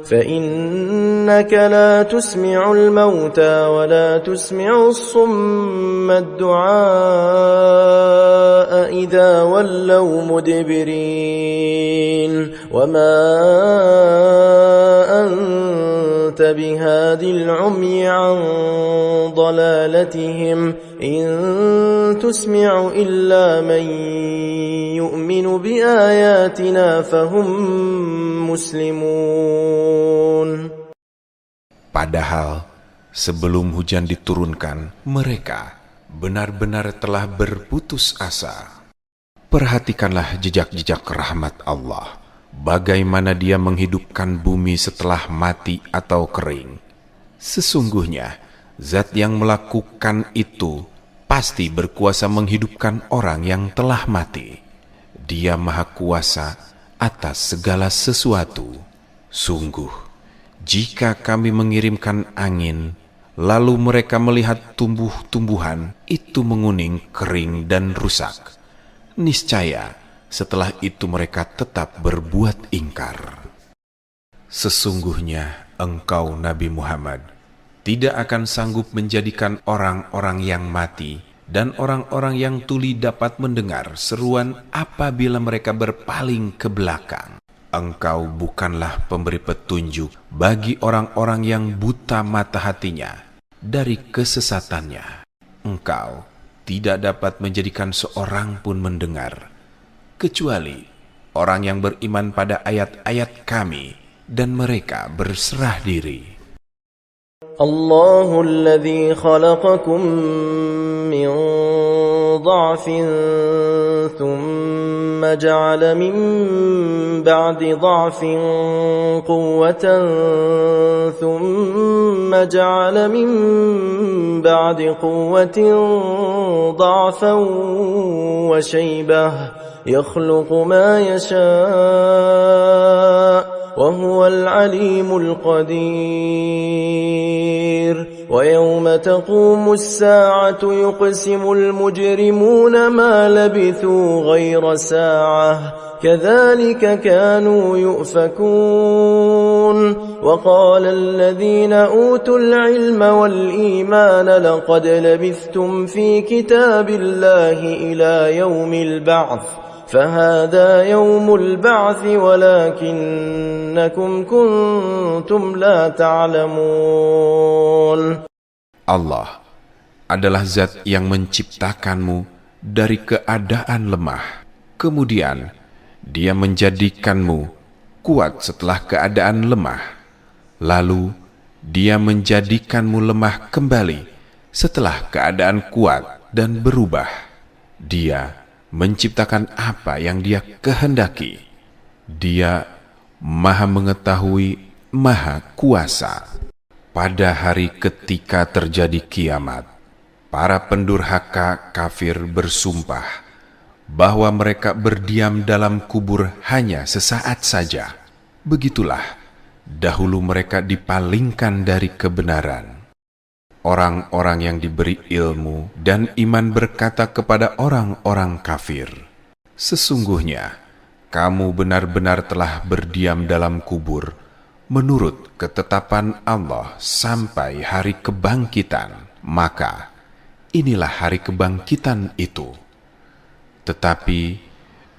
فإنك لا تسمع الموتى ولا تسمع الصم الدعاء إذا ولوا مدبرين وما أنت بهاد العمي عن ضلالتهم إن تسمع إلا من يؤمن بآياتنا فهم muslimun. Padahal sebelum hujan diturunkan, mereka benar-benar telah berputus asa. Perhatikanlah jejak-jejak rahmat Allah, bagaimana Dia menghidupkan bumi setelah mati atau kering. Sesungguhnya Zat yang melakukan itu pasti berkuasa menghidupkan orang yang telah mati. Dia Maha Kuasa atas segala sesuatu. Sungguh, jika kami mengirimkan angin, lalu mereka melihat tumbuh-tumbuhan itu menguning, kering, dan rusak, niscaya setelah itu mereka tetap berbuat ingkar. Sesungguhnya engkau Nabi Muhammad tidak akan sanggup menjadikan orang-orang yang mati dan orang-orang yang tuli dapat mendengar seruan apabila mereka berpaling ke belakang. Engkau bukanlah pemberi petunjuk bagi orang-orang yang buta mata hatinya dari kesesatannya. Engkau tidak dapat menjadikan seorang pun mendengar, kecuali orang yang beriman pada ayat-ayat kami dan mereka berserah diri. الله الذي خلقكم من ضعف ثم جعل من بعد ضعف قوة ثم جعل من بعد قوة ضعفا وشيبة يخلق ما يشاء وهو العليم القدير ويوم تقوم الساعة يقسم المجرمون ما لبثوا غير ساعة كذلك كانوا يؤفكون وقال الذين أوتوا العلم والإيمان لقد لبثتم في كتاب الله إلى يوم البعث فهذا يوم البعث ولكنكم كنتم لا تعلمون. Allah adalah Zat yang menciptakanmu dari keadaan lemah, kemudian Dia menjadikanmu kuat setelah keadaan lemah, lalu Dia menjadikanmu lemah kembali setelah keadaan kuat dan berubah. Dia menciptakan apa yang Dia kehendaki. Dia Maha Mengetahui, Maha Kuasa. Pada hari ketika terjadi kiamat, para pendurhaka kafir bersumpah bahwa mereka berdiam dalam kubur hanya sesaat saja. Begitulah dahulu mereka dipalingkan dari kebenaran. Orang-orang yang diberi ilmu dan iman berkata kepada orang-orang kafir, sesungguhnya kamu benar-benar telah berdiam dalam kubur menurut ketetapan Allah sampai hari kebangkitan. Maka inilah hari kebangkitan itu. Tetapi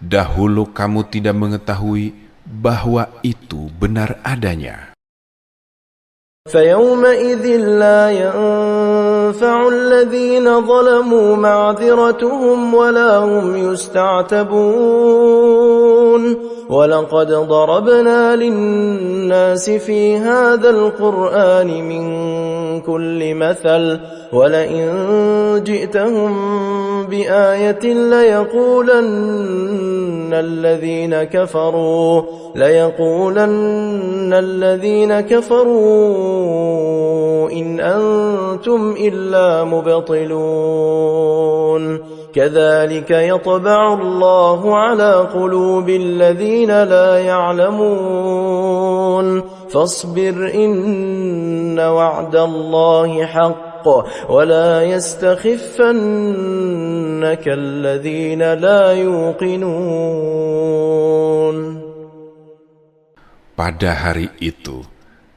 dahulu kamu tidak mengetahui bahwa itu benar adanya. فيومئذ لا ينفع الذين ظلموا معذرتهم ولا هم يستعتبون ولقد ضربنا للناس في هذا القرآن من كل مثل ولئن جئتهم بآية ليقولن الذين كفروا إن أنتم إلا مبطلون كذلك يطبع الله على قلوب الذين لا يعلمون فاصبر إن وعد الله حق ولا يستخفنك الذين لا يوقنون. Pada hari itu,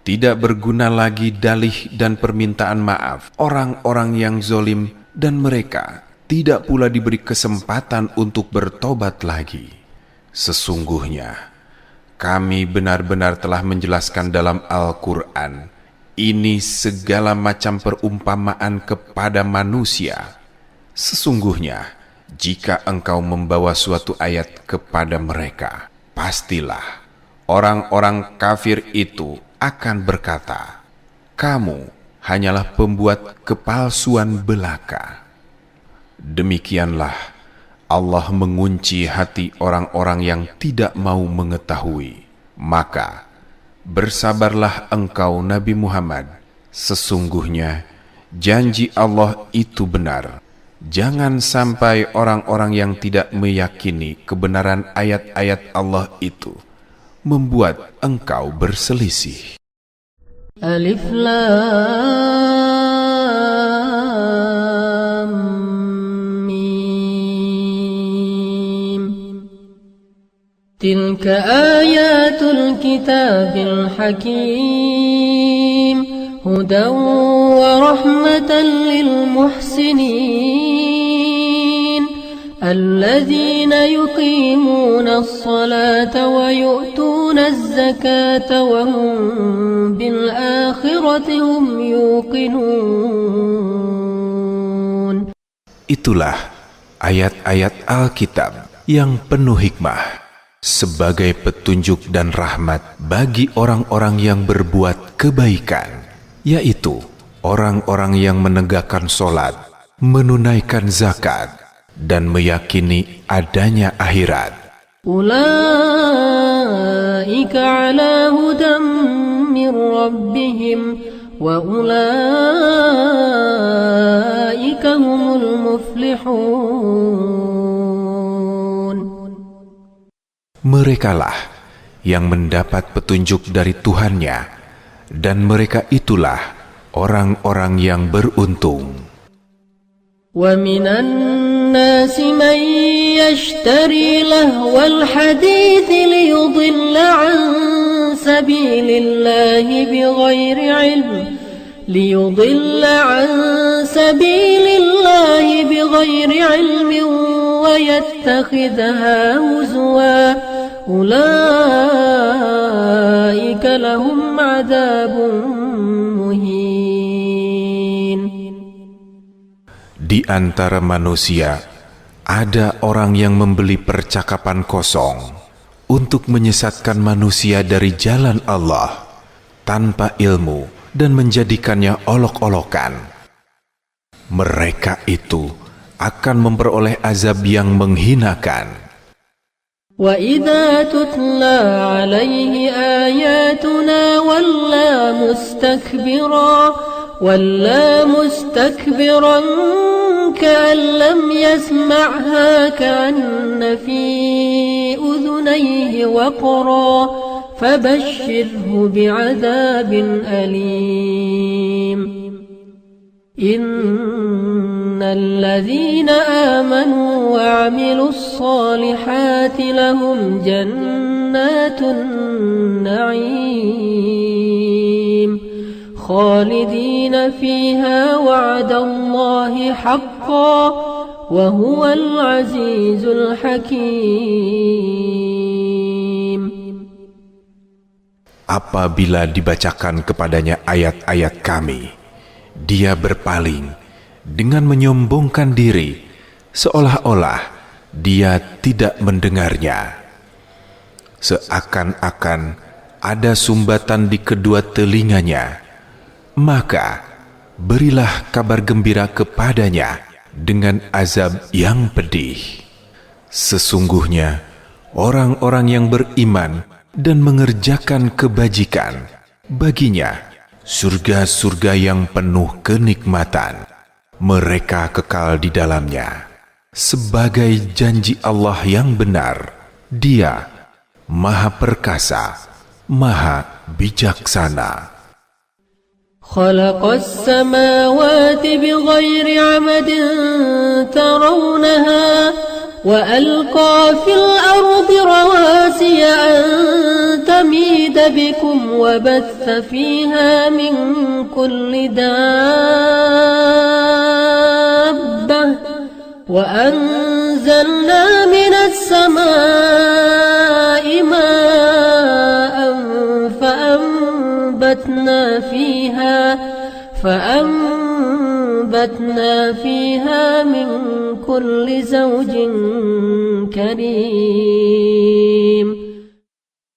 tidak berguna lagi dalih dan permintaan maaf orang-orang yang zolim, dan mereka tidak pula diberi kesempatan untuk bertobat lagi. Sesungguhnya, kami benar-benar telah menjelaskan dalam Al-Quran ini segala macam perumpamaan kepada manusia. Sesungguhnya, jika engkau membawa suatu ayat kepada mereka, pastilah orang-orang kafir itu akan berkata, kamu hanyalah pembuat kepalsuan belaka. Demikianlah Allah mengunci hati orang-orang yang tidak mau mengetahui. Maka bersabarlah engkau Nabi Muhammad, sesungguhnya janji Allah itu benar. Jangan sampai orang-orang yang tidak meyakini kebenaran ayat-ayat Allah itu membuat engkau berselisih. Alif Lam Mim. Tilka ayatul kitabil hakim, hudan wa rahmatan lil muhsinin, alladzina yuqimuna as-salata wa yu'tuna az-zakata wa hum bil akhirati hum yuqinun. Itulah ayat-ayat Alkitab yang penuh hikmah sebagai petunjuk dan rahmat bagi orang-orang yang berbuat kebaikan, yaitu orang-orang yang menegakkan sholat, menunaikan zakat, dan meyakini adanya akhirat. Ulaika ala hudam min rabbihim wa ulaika humul muflihun. Merekalah yang mendapat petunjuk dari Tuhannya, dan mereka itulah orang-orang yang beruntung. Wa minan nasi man yashtari lahwal hadits liyudilla an sabilillahi bighairi ilmin wa yattakhidhaha huzwa. Ulaika lahum adabun muhin. Di antara manusia ada orang yang membeli percakapan kosong untuk menyesatkan manusia dari jalan Allah tanpa ilmu dan menjadikannya olok-olokan. Mereka itu akan memperoleh azab yang menghinakan. Wa idza tutla alaihi ayatuna walla mustakbiran ka'an lam yasma'ha ka'anna fi udhunayhi waqra fabashshirhu bi'adhabin alim. Innal ladzina amanu wa 'amilus solihati lahum jannatun na'im khalidina fiha wa'dallahi haqqan wa huwal 'azizul hakim. apabila dibacakan kepadanya ayat-ayat kami, dia berpaling dengan menyombongkan diri, seolah-olah dia tidak mendengarnya. Seakan-akan ada sumbatan di kedua telinganya, maka berilah kabar gembira kepadanya dengan azab yang pedih. Sesungguhnya orang-orang yang beriman dan mengerjakan kebajikan, baginya surga-surga yang penuh kenikmatan. Mereka kekal di dalamnya sebagai janji Allah yang benar. Dia Maha Perkasa, Maha Bijaksana. خلق السماوات بغير عمد ترونها وألقى في الأرض رواسي أن تميد بكم وبث فيها من كل دابة وأنزلنا من السماء ماء فأنبتنا فيها من كل زوج كريم.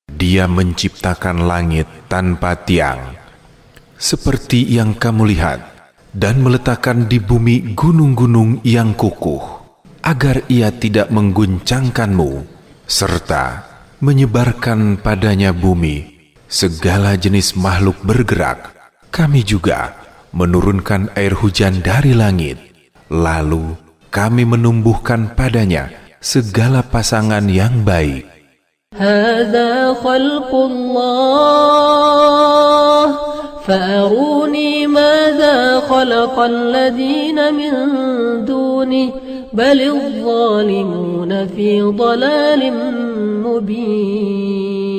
Dia menciptakan langit tanpa tiang, seperti yang kamu lihat, dan meletakkan di bumi gunung-gunung yang kukuh, agar ia tidak mengguncangkanmu, serta menyebarkan padanya bumi segala jenis makhluk bergerak. Kami juga menurunkan air hujan dari langit, lalu kami menumbuhkan padanya segala pasangan yang baik. هذا خلق الله فأروني ماذا خلق الذين من دونه بل الظالمون في ضلال مبين.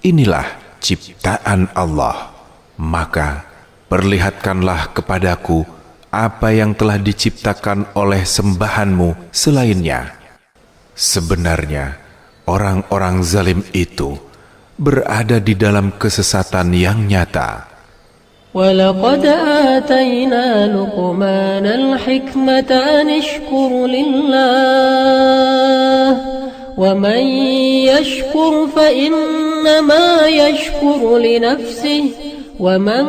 Inilah ciptaan Allah, maka perlihatkanlah kepadaku apa yang telah diciptakan oleh sembahanmu selainnya. Sebenarnya orang-orang zalim itu berada di dalam kesesatan yang nyata. وَلَقَدْ آتَيْنَا لُقْمَانَ الْحِكْمَةَ أَنِ اشْكُرْ لِلَّهِ وَمَنْ يَشْكُرْ فَإِنَّمَا يَشْكُرُ لِنَفْسِهِ وَمَنْ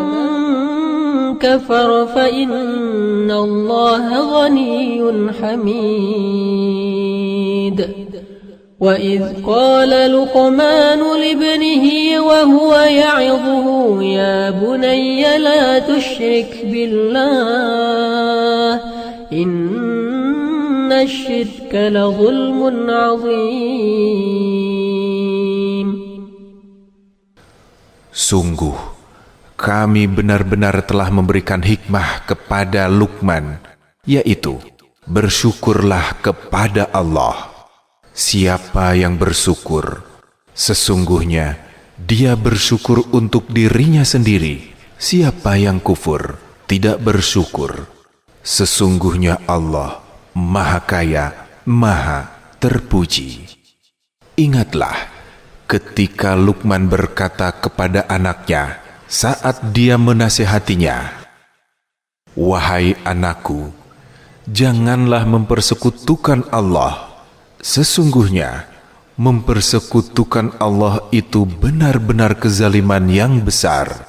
كَفَرَ فَإِنَّ اللَّهَ غَنِيٌّ حَمِيدٌ. وَإِذْ قَالَ لُقْمَانُ لِابْنِهِ وَهُوَ يَعِظُهُ يَا بُنَيَّ لَا تُشْرِكْ بِاللَّهِ إِنَّ الشِّرْكَ لَظُلْمٌ عَظِيمٌ. Sungguh, kami benar-benar telah memberikan hikmah kepada Luqman, yaitu bersyukurlah kepada Allah. Siapa yang bersyukur, sesungguhnya dia bersyukur untuk dirinya sendiri. Siapa yang kufur, tidak bersyukur. Sesungguhnya Allah Maha Kaya, Maha Terpuji. Ingatlah ketika Luqman berkata kepada anaknya saat dia menasihatinya, "Wahai anakku, janganlah mempersekutukan Allah. Sesungguhnya mempersekutukan Allah itu benar-benar kezaliman yang besar."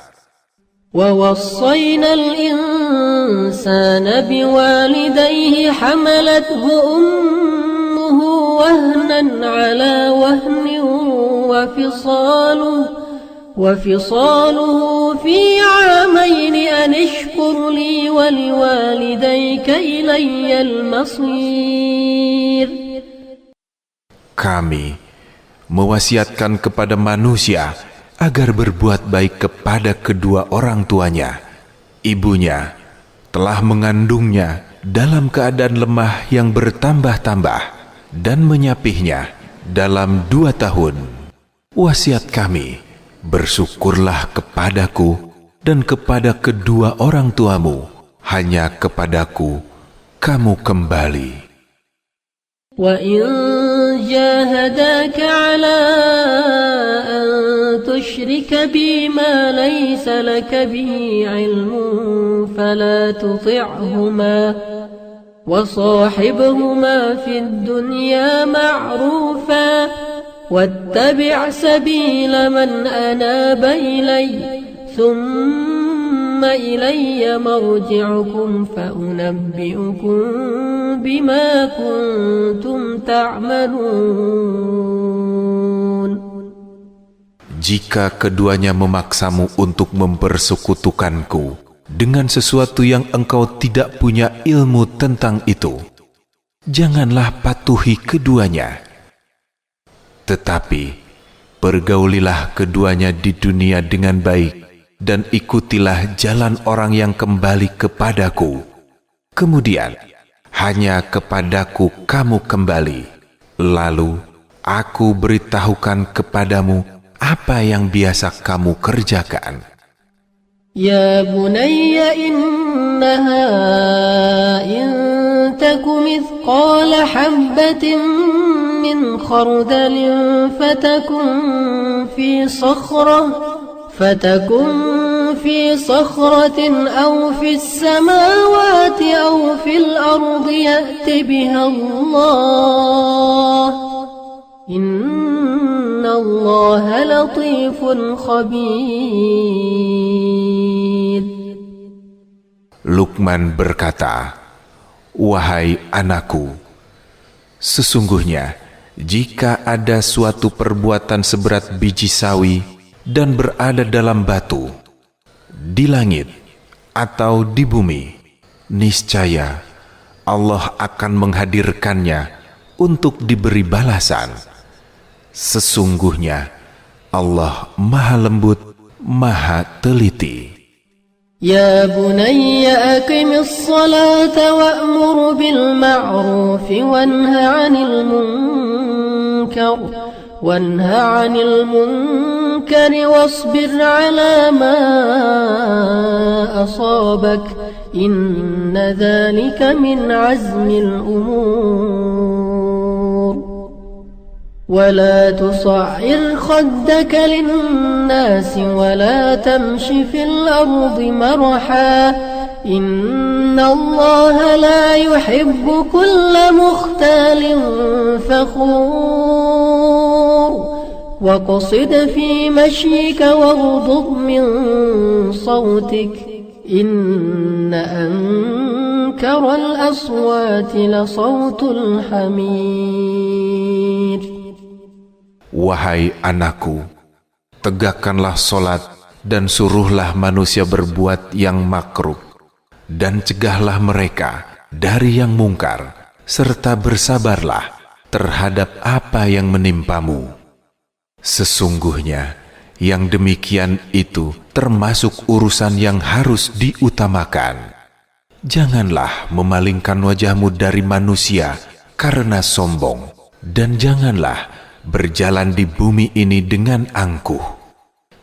وَوَصَّيْنَا الْإِنسَانَ بِوَالِدَيْهِ حَمَلَتْهُ أُمُّهُ وَهْنًا عَلَى وَهْنٍ وَفِصَالُهُ فِي عَامَيْنِ أَنِ اشْكُرْ لِي وَلِوَالِدَيْكَ إِلَيَّ الْمَصِيرُ. Kami mewasiatkan kepada manusia agar berbuat baik kepada kedua orang tuanya. Ibunya telah mengandungnya dalam keadaan lemah yang bertambah-tambah dan menyapihnya dalam 2 tahun. Wasiat kami, bersyukurlah kepadaku dan kepada kedua orang tuamu. Hanya kepadaku kamu kembali. وَإِنْ جَاهَدَاكَ عَلَىٰ تشرك بي ما ليس لك به علم فلا تطعهما وصاحبهما في الدنيا معروفا واتبع سبيل من أناب إلي ثم إلي مرجعكم فأنبئكم بما كنتم تعملون. Jika keduanya memaksamu untuk mempersekutukanku dengan sesuatu yang engkau tidak punya ilmu tentang itu, janganlah patuhi keduanya. Tetapi pergaulilah keduanya di dunia dengan baik dan ikutilah jalan orang yang kembali kepadaku. Kemudian hanya kepadaku kamu kembali. Lalu aku beritahukan kepadamu apa yang biasa kamu kerjakan. Ya bunayya innaha in taku mithqala habbatin min khardalin fatakun fi sakhratin aw fis samawati aw fil ardi ya'ti biha Allah. Inna Allah latifun khabir. Luqman berkata, "Wahai anakku, sesungguhnya jika ada suatu perbuatan seberat biji sawi dan berada dalam batu, di langit atau di bumi, niscaya Allah akan menghadirkannya untuk diberi balasan. Sesungguhnya Allah Maha Lembut, Maha Teliti." Ya bunayya aqimis salata wa'mur bil ma'ruf wanha 'anil munkar wasbir 'ala ma asabak inna dhalika min 'azmil umur. ولا تصعر خدك للناس ولا تمش في الأرض مرحا إن الله لا يحب كل مختال فخور وقصد في مشيك واغضض من صوتك إن أنكر الأصوات لصوت الحمير. Wahai anakku, tegakkanlah solat dan suruhlah manusia berbuat yang makruf, dan cegahlah mereka dari yang mungkar, serta bersabarlah terhadap apa yang menimpamu. Sesungguhnya yang demikian itu termasuk urusan yang harus diutamakan. Janganlah memalingkan wajahmu dari manusia karena sombong, dan janganlah berjalan di bumi ini dengan angkuh.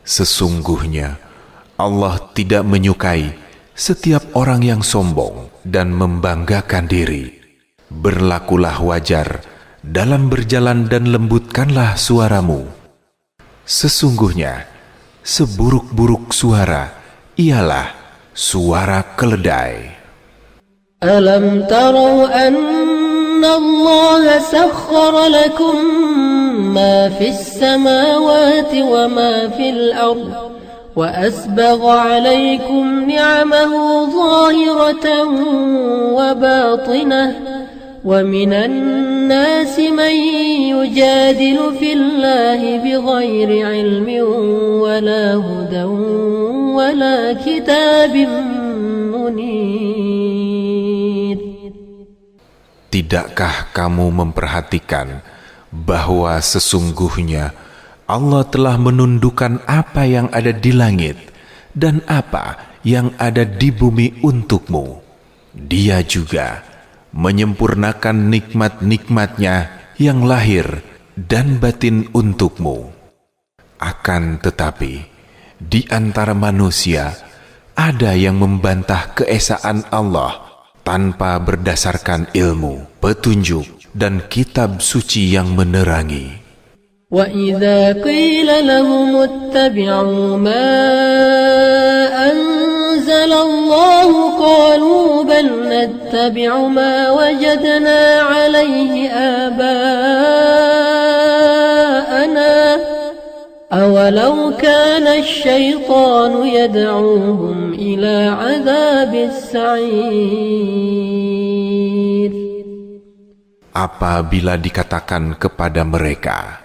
Sesungguhnya Allah tidak menyukai setiap orang yang sombong dan membanggakan diri. Berlakulah wajar dalam berjalan dan lembutkanlah suaramu. Sesungguhnya seburuk-buruk suara ialah suara keledai. Alam tarau anna Allah sakhkhara lakum ma fis samawati wa ma fil ard wa asbagha alaykum ni'amahu zahiratan wa batinah wa minan nasi man yujadilu fillahi bighairi ilmin wala hudan wala kitabim munir. Tidakkah kamu memperhatikan bahwa sesungguhnya Allah telah menundukkan apa yang ada di langit dan apa yang ada di bumi untukmu. Dia juga menyempurnakan nikmat-nikmatnya yang lahir dan batin untukmu. Akan tetapi, di antara manusia ada yang membantah keesaan Allah tanpa berdasarkan ilmu, petunjuk, dan kitab suci yang menerangi. وإذا قيل لهم اتبعوا ما أنزل الله قالوا بل نتبع ما وجدنا عليه آباءنا أولو كان الشيطان يدعوهم إلى عذاب السعير. Apabila dikatakan kepada mereka,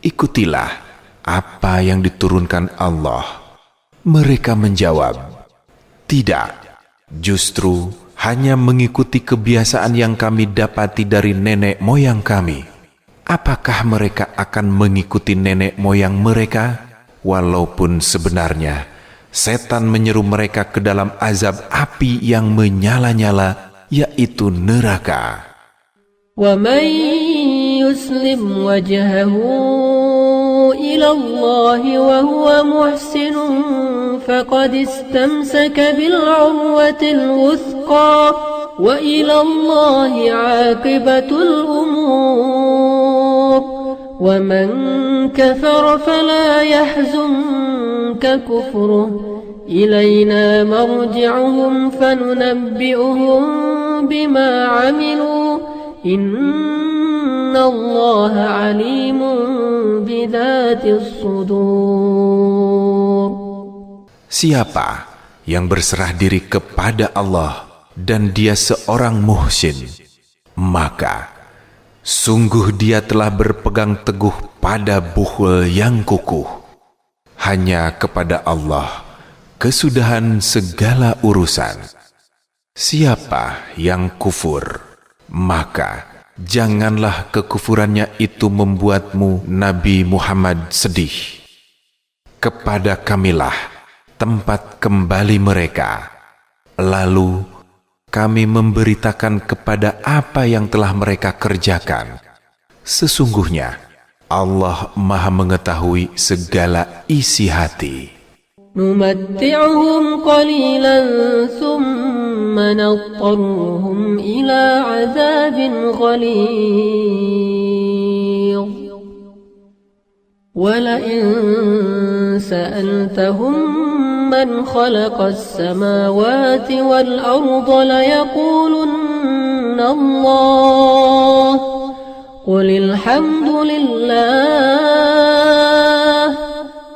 ikutilah apa yang diturunkan Allah, mereka menjawab, tidak, justru hanya mengikuti kebiasaan yang kami dapati dari nenek moyang kami. Apakah mereka akan mengikuti nenek moyang mereka? Walaupun sebenarnya setan menyeru mereka ke dalam azab api yang menyala-nyala, yaitu neraka. ومن يسلم وجهه إلى الله وهو محسن فقد استمسك بالعروة الوثقى وإلى الله عاقبة الأمور ومن كفر فلا يحزنك كفره إلينا مرجعهم فننبئهم بما عملوا إن الله عليم بذات الصدور. Siapa yang berserah diri kepada Allah dan dia seorang muhsin, maka sungguh dia telah berpegang teguh pada buhul yang kukuh. Hanya kepada Allah kesudahan segala urusan. Siapa yang kufur, maka janganlah kekufurannya itu membuatmu Nabi Muhammad sedih. Kepada kamilah tempat kembali mereka. Lalu kami memberitakan kepada apa yang telah mereka kerjakan. Sesungguhnya Allah Maha mengetahui segala isi hati. نمتعهم قليلا ثم نضطرهم إلى عذاب غليظ ولئن سألتهم من خلق السماوات والأرض ليقولن الله قل الحمد لله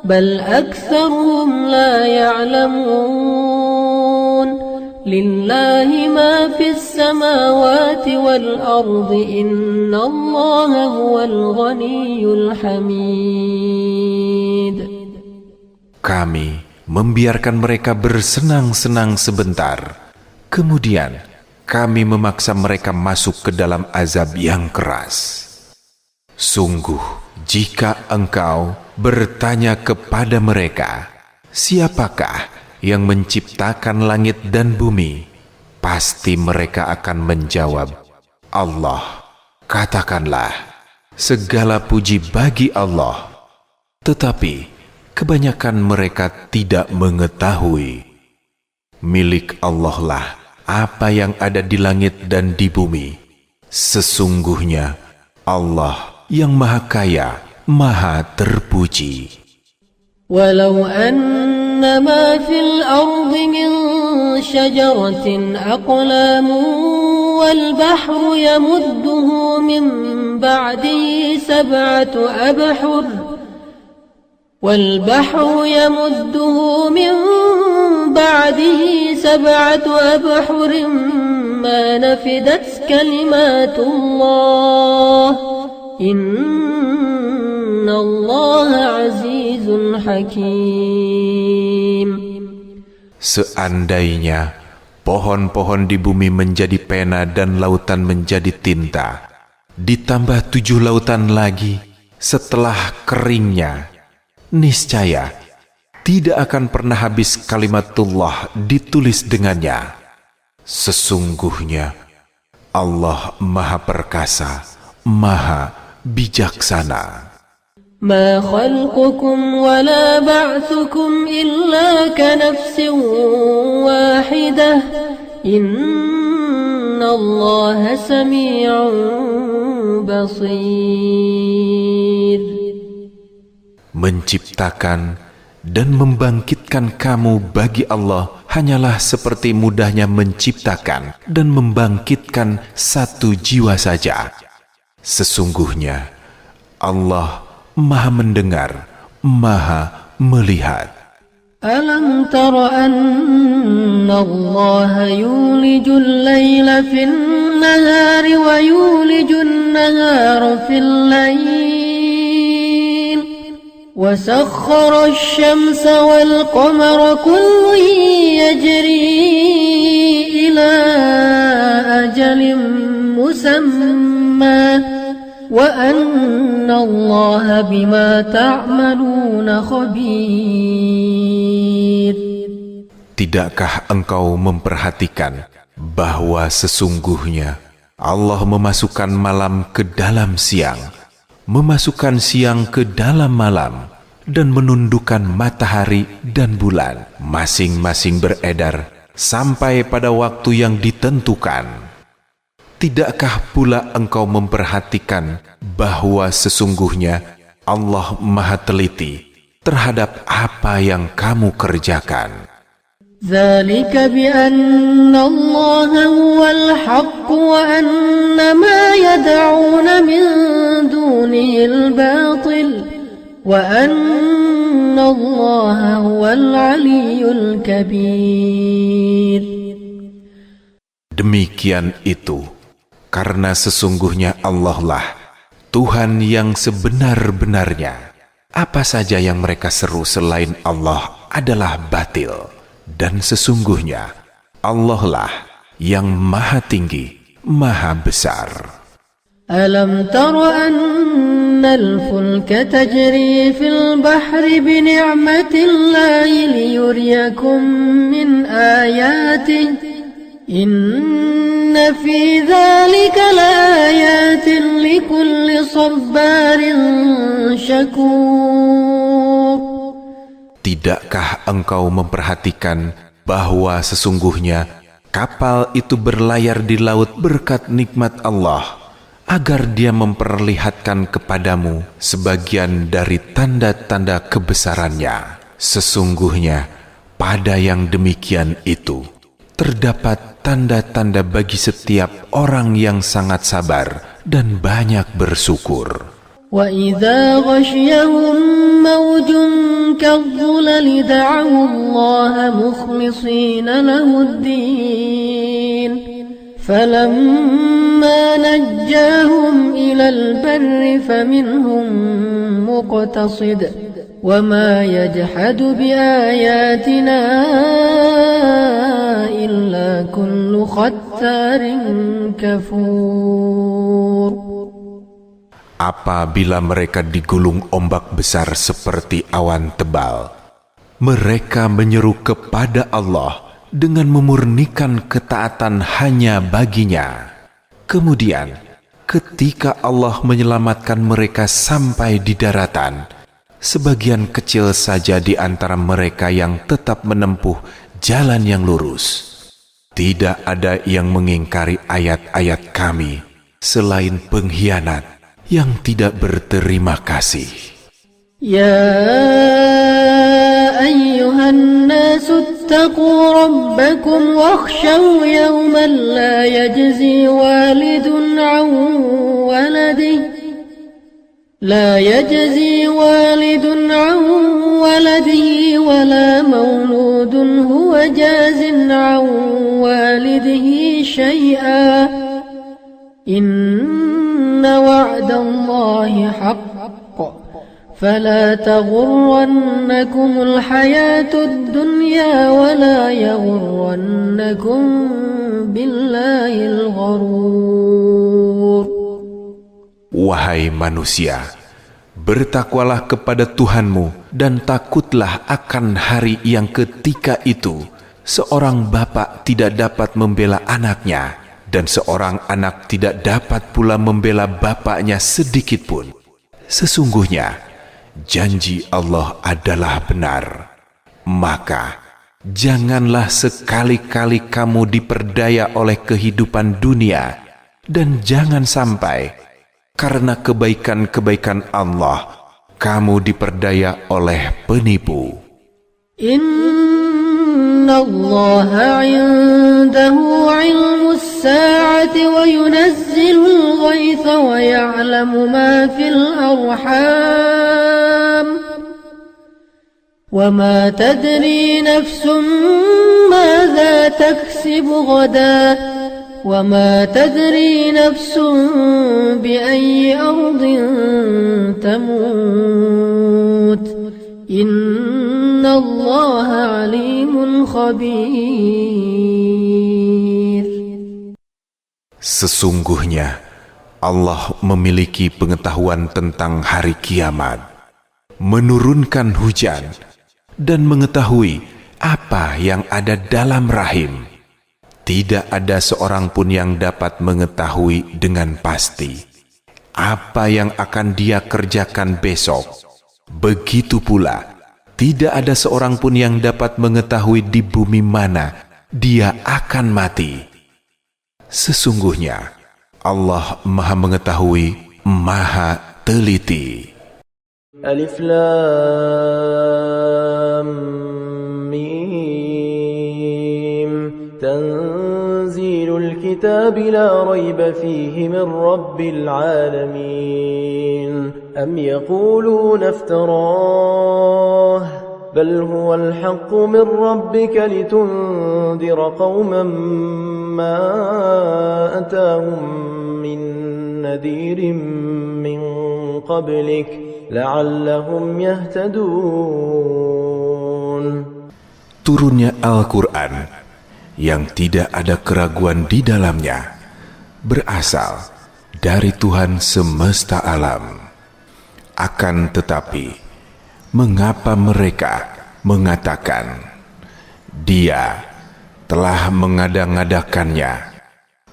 بل أكثرهم لا يعلمون لله ما في السماوات والأرض إن الله هو الغني الحميد. Kami membiarkan mereka bersenang-senang sebentar, kemudian kami memaksa mereka masuk ke dalam azab yang keras. Sungguh, jika engkau bertanya kepada mereka, siapakah yang menciptakan langit dan bumi? Pasti mereka akan menjawab, Allah. Katakanlah, segala puji bagi Allah. Tetapi kebanyakan mereka tidak mengetahui. Milik Allah lah apa yang ada di langit dan di bumi. Sesungguhnya Allah yang Maha Kaya, Maha terpuji. Walau anna ma fil ardi min syajaratin aqlamu wal bahru yamudduhu min ba'dihi sab'atu abhur والبحر يمده من بعده 7 أبحر ما نفدت كلمات الله إن الله عزيز حكيم. Seandainya pohon-pohon di bumi menjadi pena dan lautan menjadi tinta, ditambah 7 lautan lagi setelah keringnya, niscaya tidak akan pernah habis kalimatullah ditulis dengannya. Sesungguhnya Allah Maha Perkasa, Maha Bijaksana. ما خلقكم ولا بعثكم إلا كنفس واحدة إن الله سميع بصير. Menciptakan dan membangkitkan kamu bagi Allah hanyalah seperti mudahnya menciptakan dan membangkitkan satu jiwa saja. Sesungguhnya Allah Maha mendengar, Maha melihat. ألم تر أن الله يولج الليل في النهار ويولج النهار في الليل وسخر الشمس والقمر كل يجري إلى أجل مسمى وأن الله بما تعملون خبير. Tidakkah engkau memperhatikan bahwa sesungguhnya Allah memasukkan malam ke dalam siang, memasukkan siang ke dalam malam, dan menundukkan matahari dan bulan, masing-masing beredar sampai pada waktu yang ditentukan. Tidakkah pula engkau memperhatikan bahwa sesungguhnya Allah Maha teliti terhadap apa yang kamu kerjakan? ذلك بأن الله هو الحق وأن ما يدعون من دونه الباطل وأن الله هو العلي الكبير. Demikian itu karena sesungguhnya Allah lah Tuhan yang sebenar-benarnya. Apa saja yang mereka seru selain Allah adalah batil. Dan sesungguhnya Allah lah yang Maha tinggi, Maha besar. ألم تر أن الفلك تجري في البحر بنعمة الله ليريكم من آياته إن في ذلك لآيات لكل صبار شكور. Tidakkah engkau memperhatikan bahwa sesungguhnya kapal itu berlayar di laut berkat nikmat Allah, agar Dia memperlihatkan kepadamu sebagian dari tanda-tanda kebesarannya. Sesungguhnya pada yang demikian itu terdapat tanda-tanda bagi setiap orang yang sangat sabar dan banyak bersyukur. وَإِذَا غَشِيَهُم مَّوْجٌ كَالظُّلَلِ دَعَوُا اللَّهَ مُخْلِصِينَ لَهُ الدِّينَ فَلَمَّا نَجَّاهُمْ إِلَى الْبَرِّ فَمِنْهُم مُّقْتَصِدٌ وَمَا يَجْحَدُ بِآيَاتِنَا إِلَّا كُلُّ خَتَّارٍ كَفُورٍ. Apabila mereka digulung ombak besar seperti awan tebal, mereka menyeru kepada Allah dengan memurnikan ketaatan hanya baginya. Kemudian, ketika Allah menyelamatkan mereka sampai di daratan, sebagian kecil saja di antara mereka yang tetap menempuh jalan yang lurus. Tidak ada yang mengingkari ayat-ayat kami selain pengkhianat yang tidak berterima kasih. يا أيها الناس اتقوا ربكم واخشوا يوما لا يجزي والد عن ولده ولا مولود هو جاز عن والده شيئا إن وعد الله حق فلا تغرنكم الحياة الدنيا ولا يغرنكم بالله الغرور. Wahai manusia, bertakwalah kepada Tuhanmu dan takutlah akan hari yang ketika itu seorang bapak tidak dapat membela anaknya dan seorang anak tidak dapat pula membela bapaknya sedikit pun. Sesungguhnya janji Allah adalah benar. Maka janganlah sekali-kali kamu diperdaya oleh kehidupan dunia, dan jangan sampai karena kebaikan-kebaikan Allah kamu diperdaya oleh penipu. Inna Allah 'indahu 'ilmus sa'ati wa yunazzilul ghaitha wa ya'lamu ma fil arham wa ma tadri nafsun madza taksibu ghadan وما تدري نفس بأي أرض تموت إن الله عليم خبير. Sesungguhnya Allah memiliki pengetahuan tentang hari kiamat, menurunkan hujan, dan mengetahui apa yang ada dalam rahim. Tidak ada seorang pun yang dapat mengetahui dengan pasti apa yang akan dia kerjakan besok. Begitu pula, tidak ada seorang pun yang dapat mengetahui di bumi mana dia akan mati. Sesungguhnya, Allah Maha Mengetahui, Maha Teliti. Alif Lam Mim. Tanzilul kitab la rayba fihi min rabbil alamin. Am yaquluna iftarah bal huwa al-haqqu min rabbika litundhira qauman ma atahum min nadhirin min qablik la'allahum yahtadun. Turunnya Al-Quran yang tidak ada keraguan di dalamnya berasal dari Tuhan semesta alam. Akan tetapi, mengapa mereka mengatakan Dia telah mengada-ngadakannya?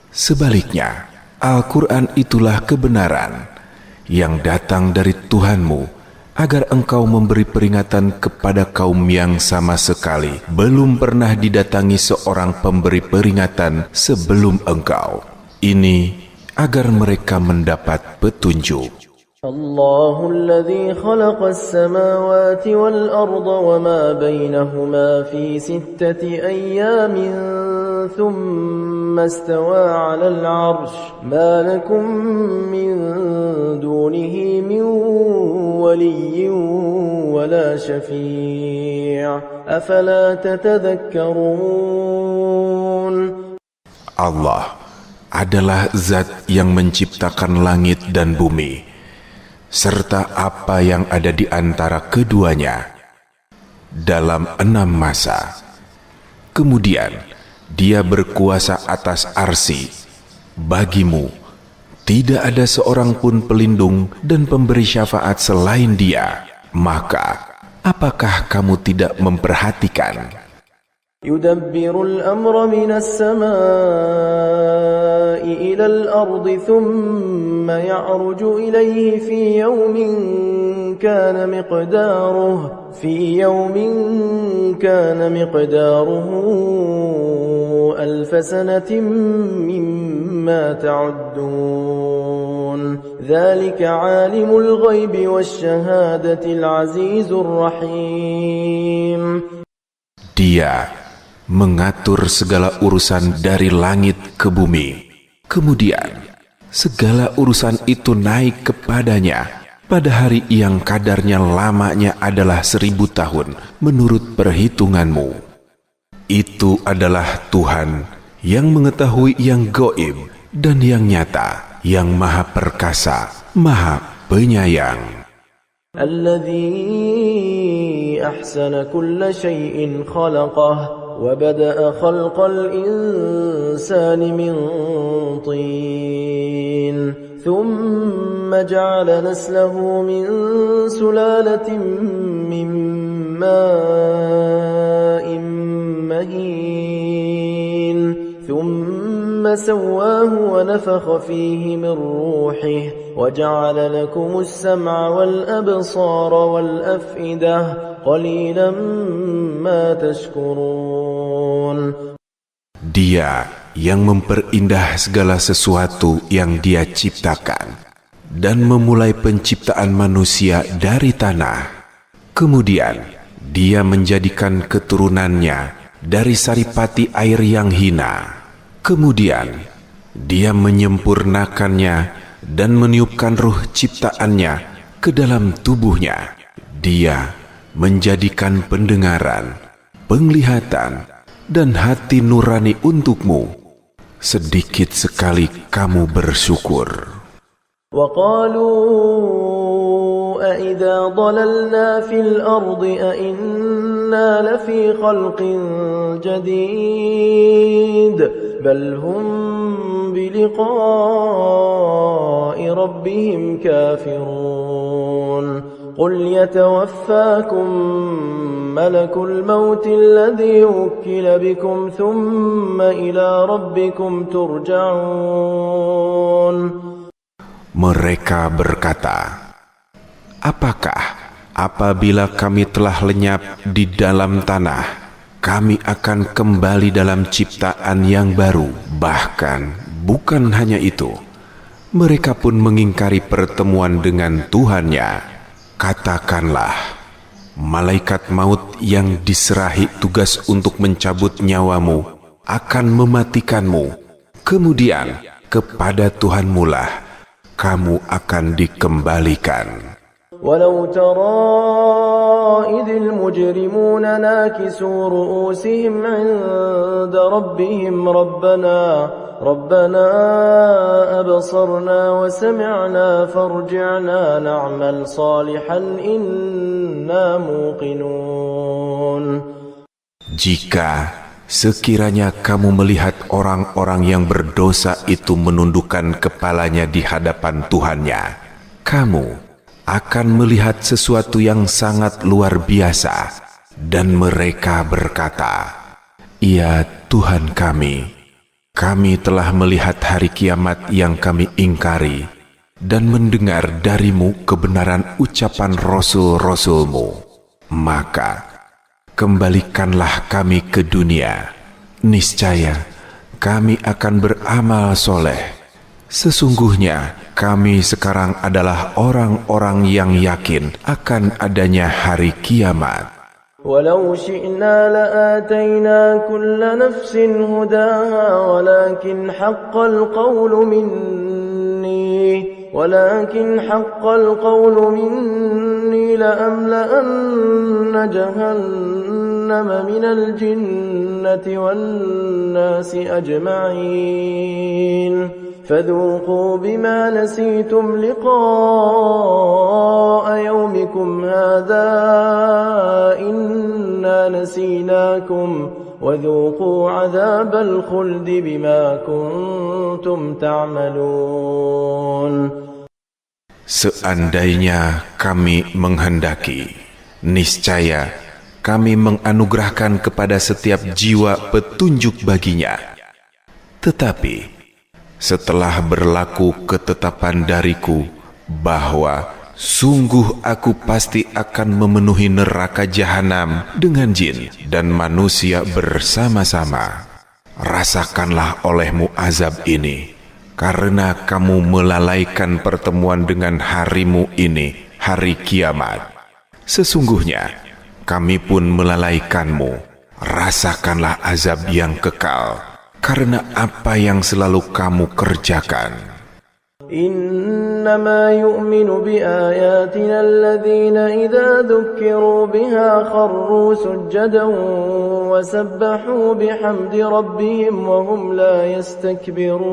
Sebaliknya, Al-Quran itulah kebenaran yang datang dari Tuhanmu, agar engkau memberi peringatan kepada kaum yang sama sekali belum pernah didatangi seorang pemberi peringatan sebelum engkau. Ini agar mereka mendapat petunjuk. Allahul ladzi khalaqas samawati wal arda wa ma bainahuma fi sittati ayyamin thumma istawa 'alal 'arsy ma lakum min dunihi min waliyyin wa la syafi' afala tatadhakkarun. Allah adalah zat yang menciptakan langit dan bumi serta apa yang ada di antara keduanya dalam 6 masa. Kemudian Dia berkuasa atas arsy. Bagimu tidak ada seorang pun pelindung dan pemberi syafaat selain Dia. Maka apakah kamu tidak memperhatikan? Yudabbirul amra minas samaa'i ilal ardi thumma ya'ruju ilayhi fi yawmin kana miqdaruhu alf sanatin mimma ta'uddun. Dzalika 'alimul ghaibi wasyahadatil 'azizur rahim. Dia mengatur segala urusan dari langit ke bumi. Kemudian segala urusan itu naik kepadanya pada hari yang kadarnya lamanya adalah 1000 tahun menurut perhitunganmu. Itu adalah Tuhan yang mengetahui yang gaib dan yang nyata, yang maha perkasa, maha penyayang. Alladzi ahsana kulla syai'in khalaqah وبدأ خلق الإنسان من طين ثم جعل نسله من سلالة من ماء مهين ثم سواه ونفخ فيه من روحه وجعل لكم السمع والأبصار والأفئدة قليلا ما تشكرون. Dia yang memperindah segala sesuatu yang Dia ciptakan dan memulai penciptaan manusia dari tanah. Kemudian Dia menjadikan keturunannya dari saripati air yang hina. Kemudian Dia menyempurnakannya dan meniupkan ruh ciptaannya ke dalam tubuhnya. Dia menjadikan pendengaran, penglihatan, dan hati nurani untukmu. Sedikit sekali kamu bersyukur. وقالوا أإذا ضللنا في الأرض أإنا لفي خلق جديد بل هم بلقاء ربهم كافرون قل يتوفاكم ملك الموت الذي وكل بكم ثم إلى ربكم ترجعون. Mereka berkata, apakah apabila kami telah lenyap di dalam tanah, kami akan kembali dalam ciptaan yang baru? Bahkan bukan hanya itu, mereka pun mengingkari pertemuan dengan Tuhannya. Katakanlah, malaikat maut yang diserahi tugas untuk mencabut nyawamu akan mematikanmu. Kemudian kepada Tuhanmu lah kamu akan dikembalikan. ولو ترى إذ المجرمون ناكسوا رؤوسهم عند ربهم ربنا أبصرنا وسمعنا فارجعنا نعمل صالحا إنا موقنون. Jika sekiranya kamu melihat orang-orang yang berdosa itu menundukkan kepalanya di hadapan Tuhannya, kamu akan melihat sesuatu yang sangat luar biasa. Dan mereka berkata, "Ya Tuhan kami telah melihat hari kiamat yang kami ingkari dan mendengar darimu kebenaran ucapan Rasul-Rasulmu. Maka kembalikanlah kami ke dunia. Niscaya kami akan beramal soleh. Sesungguhnya kami sekarang adalah orang-orang yang yakin akan adanya hari kiamat." ولو شئنا لآتينا كل نفس هداها ولكن حق القول مني لأملأن جهنم من الجنة والناس أجمعين فذوقوا بما نسيتم لقاء يومكم هذا إنا نسيناكم وذوقوا عذاب الخلد بما كنتم تعملون. Seandainya kami menghendaki, niscaya kami menganugerahkan kepada setiap jiwa petunjuk baginya. Tetapi setelah berlaku ketetapan dariku bahwa sungguh aku pasti akan memenuhi neraka jahanam dengan jin dan manusia bersama-sama, rasakanlah olehmu azab ini, karena kamu melalaikan pertemuan dengan harimu ini, hari kiamat. Sesungguhnya kami pun melalaikanmu, rasakanlah azab yang kekal karena apa yang selalu kamu kerjakan. إنما يؤمن بآياتنا الذين إذا ذكروا بها خروا سجدا وسبحوا بحمد ربهم وهم لا يستكبرون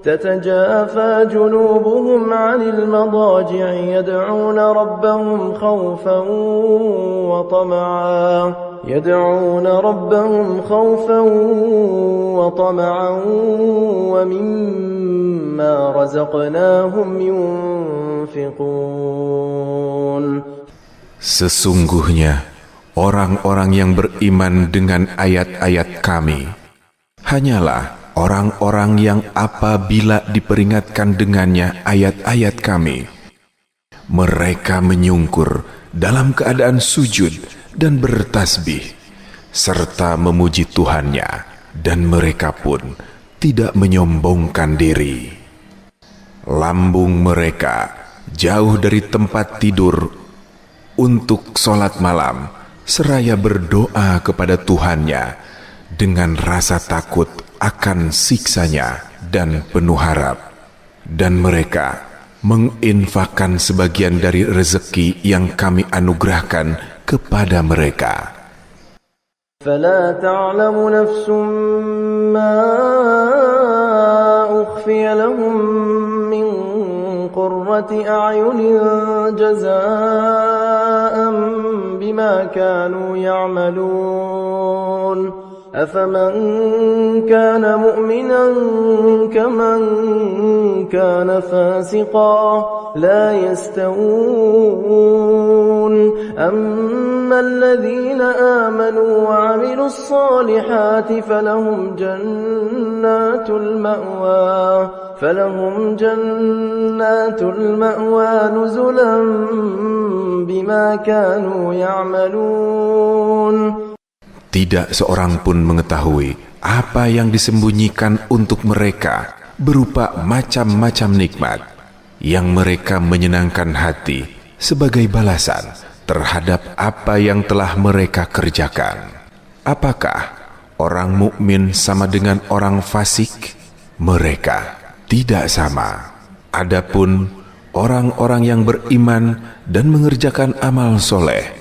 تتجافى جنوبهم عن المضاجع يدعون ربهم خوفا وطمعا ومما رزقناهم ينفقون. Sesungguhnya orang-orang yang beriman dengan ayat-ayat kami hanyalah orang-orang yang apabila diperingatkan dengannya ayat-ayat kami, mereka menyungkur dalam keadaan sujud dan bertasbih serta memuji Tuhannya, dan mereka pun tidak menyombongkan diri. lambung mereka jauh dari tempat tidur untuk sholat malam, seraya berdoa kepada Tuhannya dengan rasa takut akan siksanya dan penuh harap. Dan mereka menginfakkan sebagian dari rezeki yang kami anugerahkan kepada mereka. فلا تعلم نفس ما أخفي لهم من قرة أعين جزاء بما كانوا يعملون أفمن كان مؤمنا كمن كان فاسقا لا يستوون أما الذين آمنوا وعملوا الصالحات فلهم جنات المأوى نزلا بما كانوا يعملون. Tidak seorang pun mengetahui apa yang disembunyikan untuk mereka berupa macam-macam nikmat yang mereka menyenangkan hati sebagai balasan terhadap apa yang telah mereka kerjakan. Apakah orang mukmin sama dengan orang fasik? Mereka tidak sama. Adapun orang-orang yang beriman dan mengerjakan amal soleh,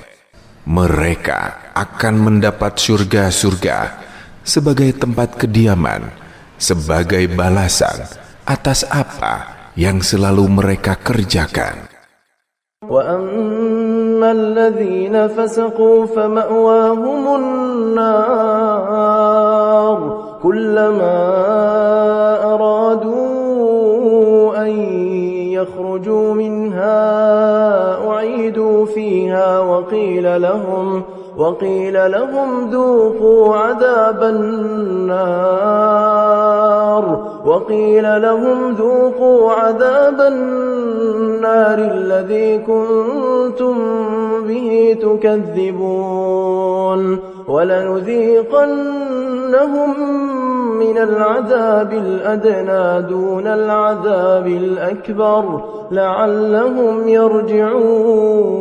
mereka akan mendapat surga-surga sebagai tempat kediaman, sebagai balasan atas apa yang selalu mereka kerjakan. وَأَمَّا الَّذِينَ فَسَقُوا فَمَأْوَاهُمُ النَّارُ كُلَّمَا أَرَادُوا أَن يَخْرُجُوا مِنْهَا أُعِيدُوا فِيهَا وقيل لهم ذوقوا عذاب النار الذي كنتم به تكذبون ولنذيقنهم من العذاب الأدنى دون العذاب الأكبر لعلهم يرجعون.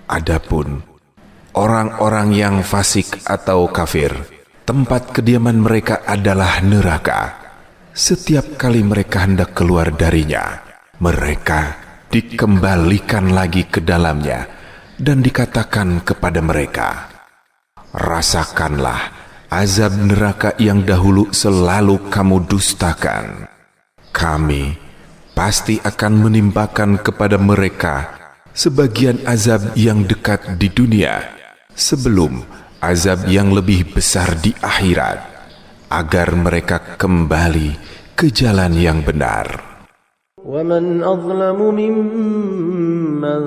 Adapun orang-orang yang fasik atau kafir, tempat kediaman mereka adalah neraka. Setiap kali mereka hendak keluar darinya, mereka dikembalikan lagi ke dalamnya dan dikatakan kepada mereka, rasakanlah azab neraka yang dahulu selalu kamu dustakan. Kami pasti akan menimpakan kepada mereka sebagian azab yang dekat di dunia sebelum azab yang lebih besar di akhirat, agar mereka kembali ke jalan yang benar. وَمَنْ أَظْلَمُ مِمَّنْ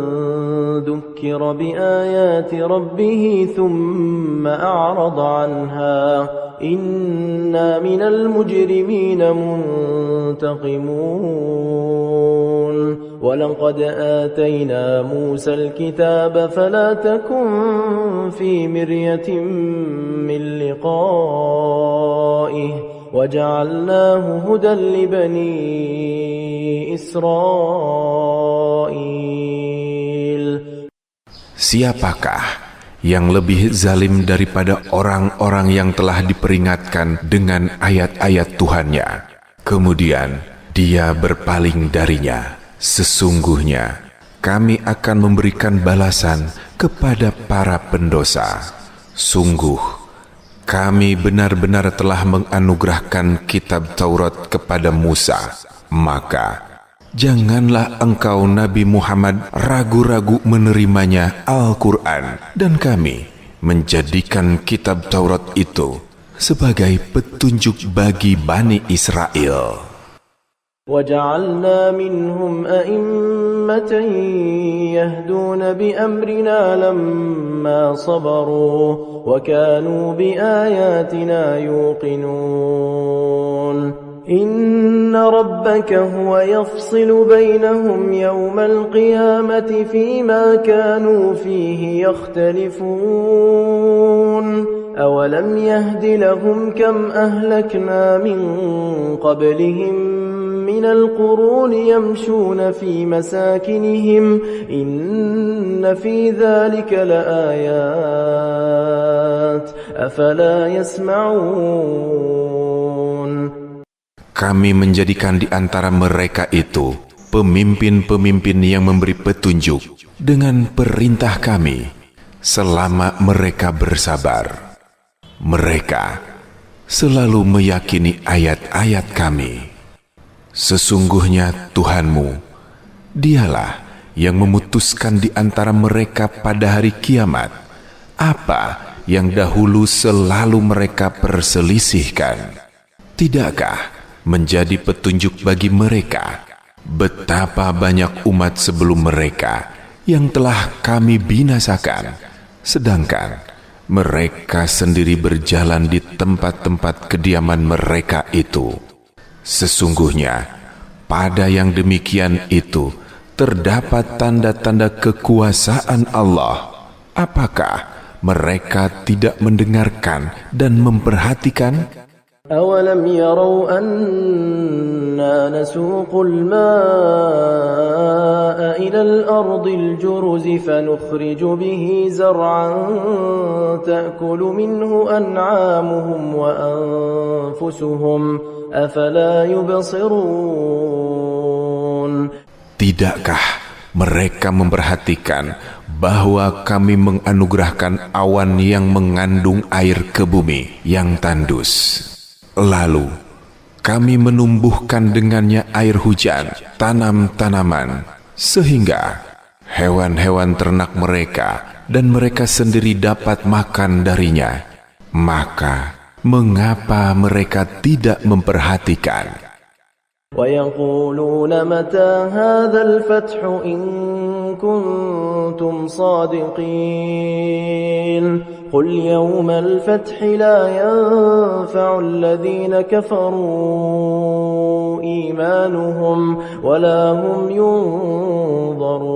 ذُكِّرَ بِآيَاتِ رَبِّهِ ثُمَّ أَعْرَضَ عَنْهَا إِنَّا مِنَ الْمُجْرِمِينَ مُنْتَقِمُونَ وَلَقَدْ آتَيْنَا مُوسَى الْكِتَابَ فَلَا تَكُنْ فِي مِرْيَةٍ مِّنْ لِقَائِهِ وَجَعَلْنَاهُ هُدًى لِبَنِي إِسْرَائِيلَ. Siapakah yang lebih zalim daripada orang-orang yang telah diperingatkan dengan ayat-ayat Tuhannya, kemudian dia berpaling darinya? Sesungguhnya kami akan memberikan balasan kepada para pendosa. Sungguh kami benar-benar telah menganugerahkan kitab Taurat kepada Musa. Maka janganlah engkau Nabi Muhammad ragu-ragu menerimanya Al-Quran, dan kami menjadikan kitab Taurat itu sebagai petunjuk bagi Bani Israel. وَجَعَلْنَا مِنْهُمْ أَئِمَّةً يَهْدُونَ بِأَمْرِنَا لَمَّا صَبَرُوا وَكَانُوا بِآيَاتِنَا يُوقِنُونَ إِنَّ رَبَّكَ هُوَ يَفْصِلُ بَيْنَهُمْ يَوْمَ الْقِيَامَةِ فِيمَا كَانُوا فِيهِ يَخْتَلِفُونَ أَوَلَمْ يَهْدِ لَهُمْ كَمْ أَهْلَكْنَا مِنْ قَبْلِهِمْ من القرون يمشون في مساكنهم إن في ذلك لآيات أفلا يسمعون. Kami menjadikan di antara mereka itu pemimpin-pemimpin yang memberi petunjuk dengan perintah kami selama mereka bersabar. Mereka selalu meyakini ayat-ayat kami. Sesungguhnya Tuhanmu, Dialah yang memutuskan di antara mereka pada hari kiamat apa yang dahulu selalu mereka perselisihkan. Tidakkah menjadi petunjuk bagi mereka betapa banyak umat sebelum mereka yang telah kami binasakan, sedangkan mereka sendiri berjalan di tempat-tempat kediaman mereka itu. Sesungguhnya pada yang demikian itu terdapat tanda-tanda kekuasaan Allah. Apakah mereka tidak mendengarkan dan memperhatikan? أولم يروا أنا نسوق الماء إلى الأرض الجرز فنخرج به زرعا تأكل منه أنعامهم وأنفسهم أفلا يبصرون. Tidakkah mereka memperhatikan bahwa kami menganugerahkan awan yang mengandung air ke bumi yang tandus? Lalu kami menumbuhkan dengannya air hujan, tanam-tanaman, sehingga hewan-hewan ternak mereka dan mereka sendiri dapat makan darinya. Maka mengapa mereka tidak memperhatikan? ويقولون متى هذا الفتح إن كنتم صادقين قل يوم الفتح لا ينفع الذين كفروا إيمانهم ولا هم ينظرون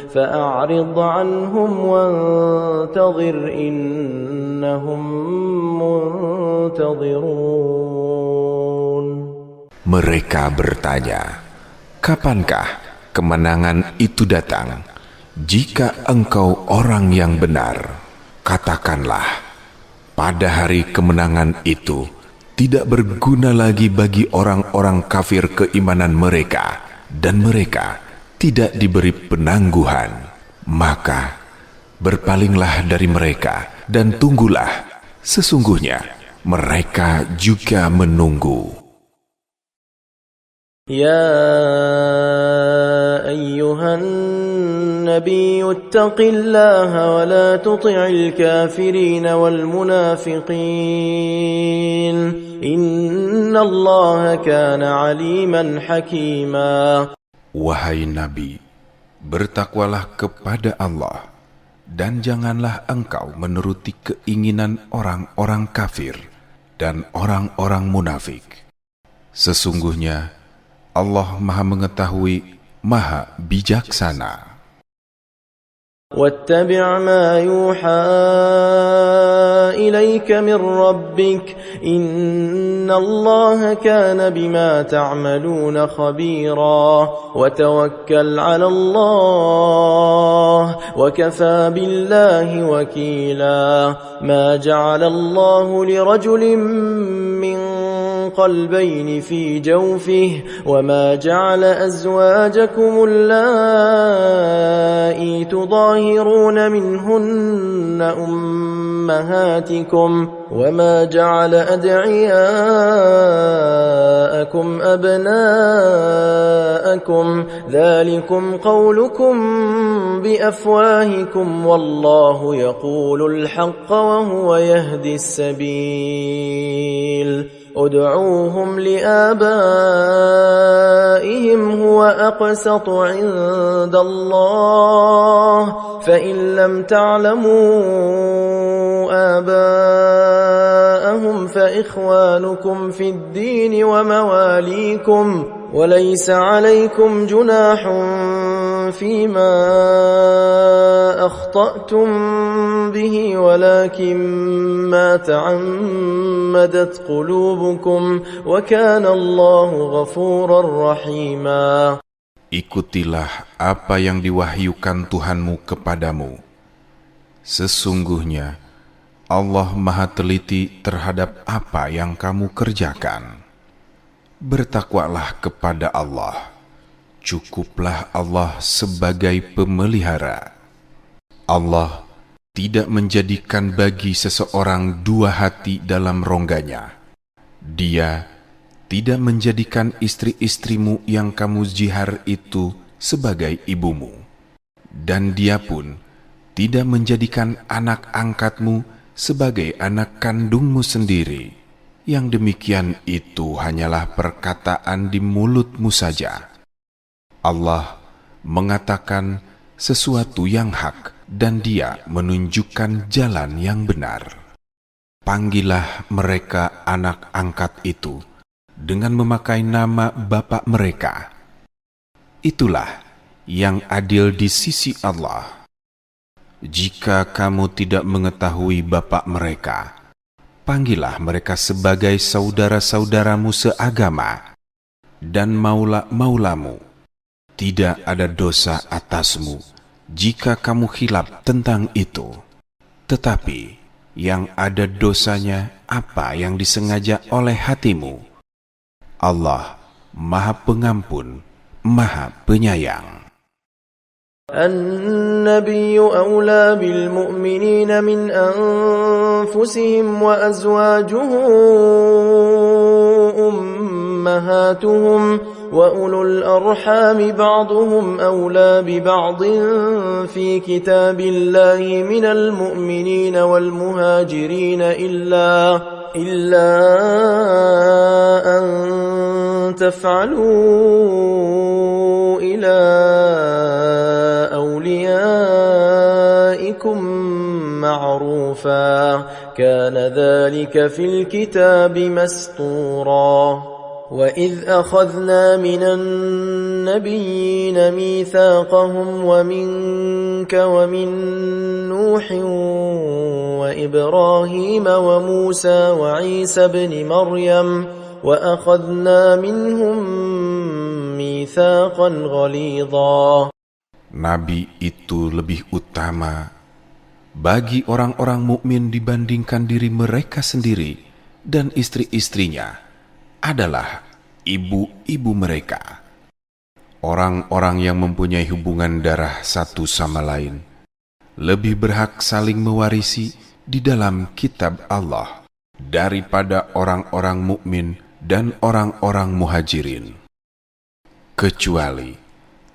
فأعرض عنهم وانتظر إنهم منتظرون. Mereka bertanya, kapankah kemenangan itu datang? Jika engkau orang yang benar, katakanlah, pada hari kemenangan itu tidak berguna lagi bagi orang-orang kafir keimanan mereka, dan mereka tidak diberi penangguhan. Maka berpalinglah dari mereka dan tunggulah, sesungguhnya mereka juga menunggu. يا أيها النبي اتق الله ولا تطع الكافرين والمنافقين إن الله كان عليما حكيما. Wahai Nabi, bertakwalah kepada Allah dan janganlah engkau menuruti keinginan orang-orang kafir dan orang-orang munafik. Sesungguhnya Allah Maha Mengetahui, Maha Bijaksana. واتبع ما يوحى إليك من ربك إن الله كان بما تعملون خبيرا وتوكل على الله وكفى بالله وكيلا ما جعل الله لرجل من قلبين في جوفه وما جعل أزواجكم اللائي تظاهرون منهن أمهاتكم وما جعل أدعياءكم أبناءكم ذلكم قولكم بأفواهكم والله يقول الحق وهو يهدي السبيل ادعوهم لآبائهم هو أقسط عند الله فإن لم تعلموا آباءهم فإخوانكم في الدين ومواليكم وليس عليكم جناح فيما أخطأتم به ولكن ما تعمدت قلوبكم وكان الله غفورا رحيما. Ikutilah apa yang diwahyukan Tuhanmu kepadamu. Sesungguhnya Allah Maha Teliti terhadap apa yang kamu kerjakan. Bertakwalah kepada Allah. Cukuplah Allah sebagai pemelihara. Allah tidak menjadikan bagi seseorang dua hati dalam rongganya. Dia tidak menjadikan istri-istrimu yang kamu jihar itu sebagai ibumu. Dan dia pun tidak menjadikan anak angkatmu sebagai anak kandungmu sendiri. Yang demikian itu hanyalah perkataan di mulutmu saja. Allah mengatakan sesuatu yang hak dan Dia menunjukkan jalan yang benar. Panggillah mereka anak angkat itu dengan memakai nama bapak mereka. Itulah yang adil di sisi Allah. Jika kamu tidak mengetahui bapak mereka, panggillah mereka sebagai saudara-saudaramu seagama dan maula-maulamu. Tidak ada dosa atasmu jika kamu khilaf tentang itu. Tetapi yang ada dosanya apa yang disengaja oleh hatimu. Allah Maha Pengampun, Maha Penyayang. النبي أولى بالمؤمنين من أنفسهم وأزواجه أمهاتهم وأولو الأرحام بعضهم أولى ببعض في كتاب الله من المؤمنين والمهاجرين إلا أن تفعلوا إلى أوليائكم معروفا كان ذلك في الكتاب مسطورا وإذ أخذنا من النبيين ميثاقهم ومنك ومن نوح وإبراهيم وموسى وعيسى بن مريم وأخذنا منهم ميثاقا غليظا. Nabi itu lebih utama bagi orang-orang mukmin dibandingkan diri mereka sendiri, dan istri-istrinya adalah ibu-ibu mereka. Orang-orang yang mempunyai hubungan darah satu sama lain lebih berhak saling mewarisi di dalam kitab Allah daripada orang-orang mukmin dan orang-orang muhajirin. Kecuali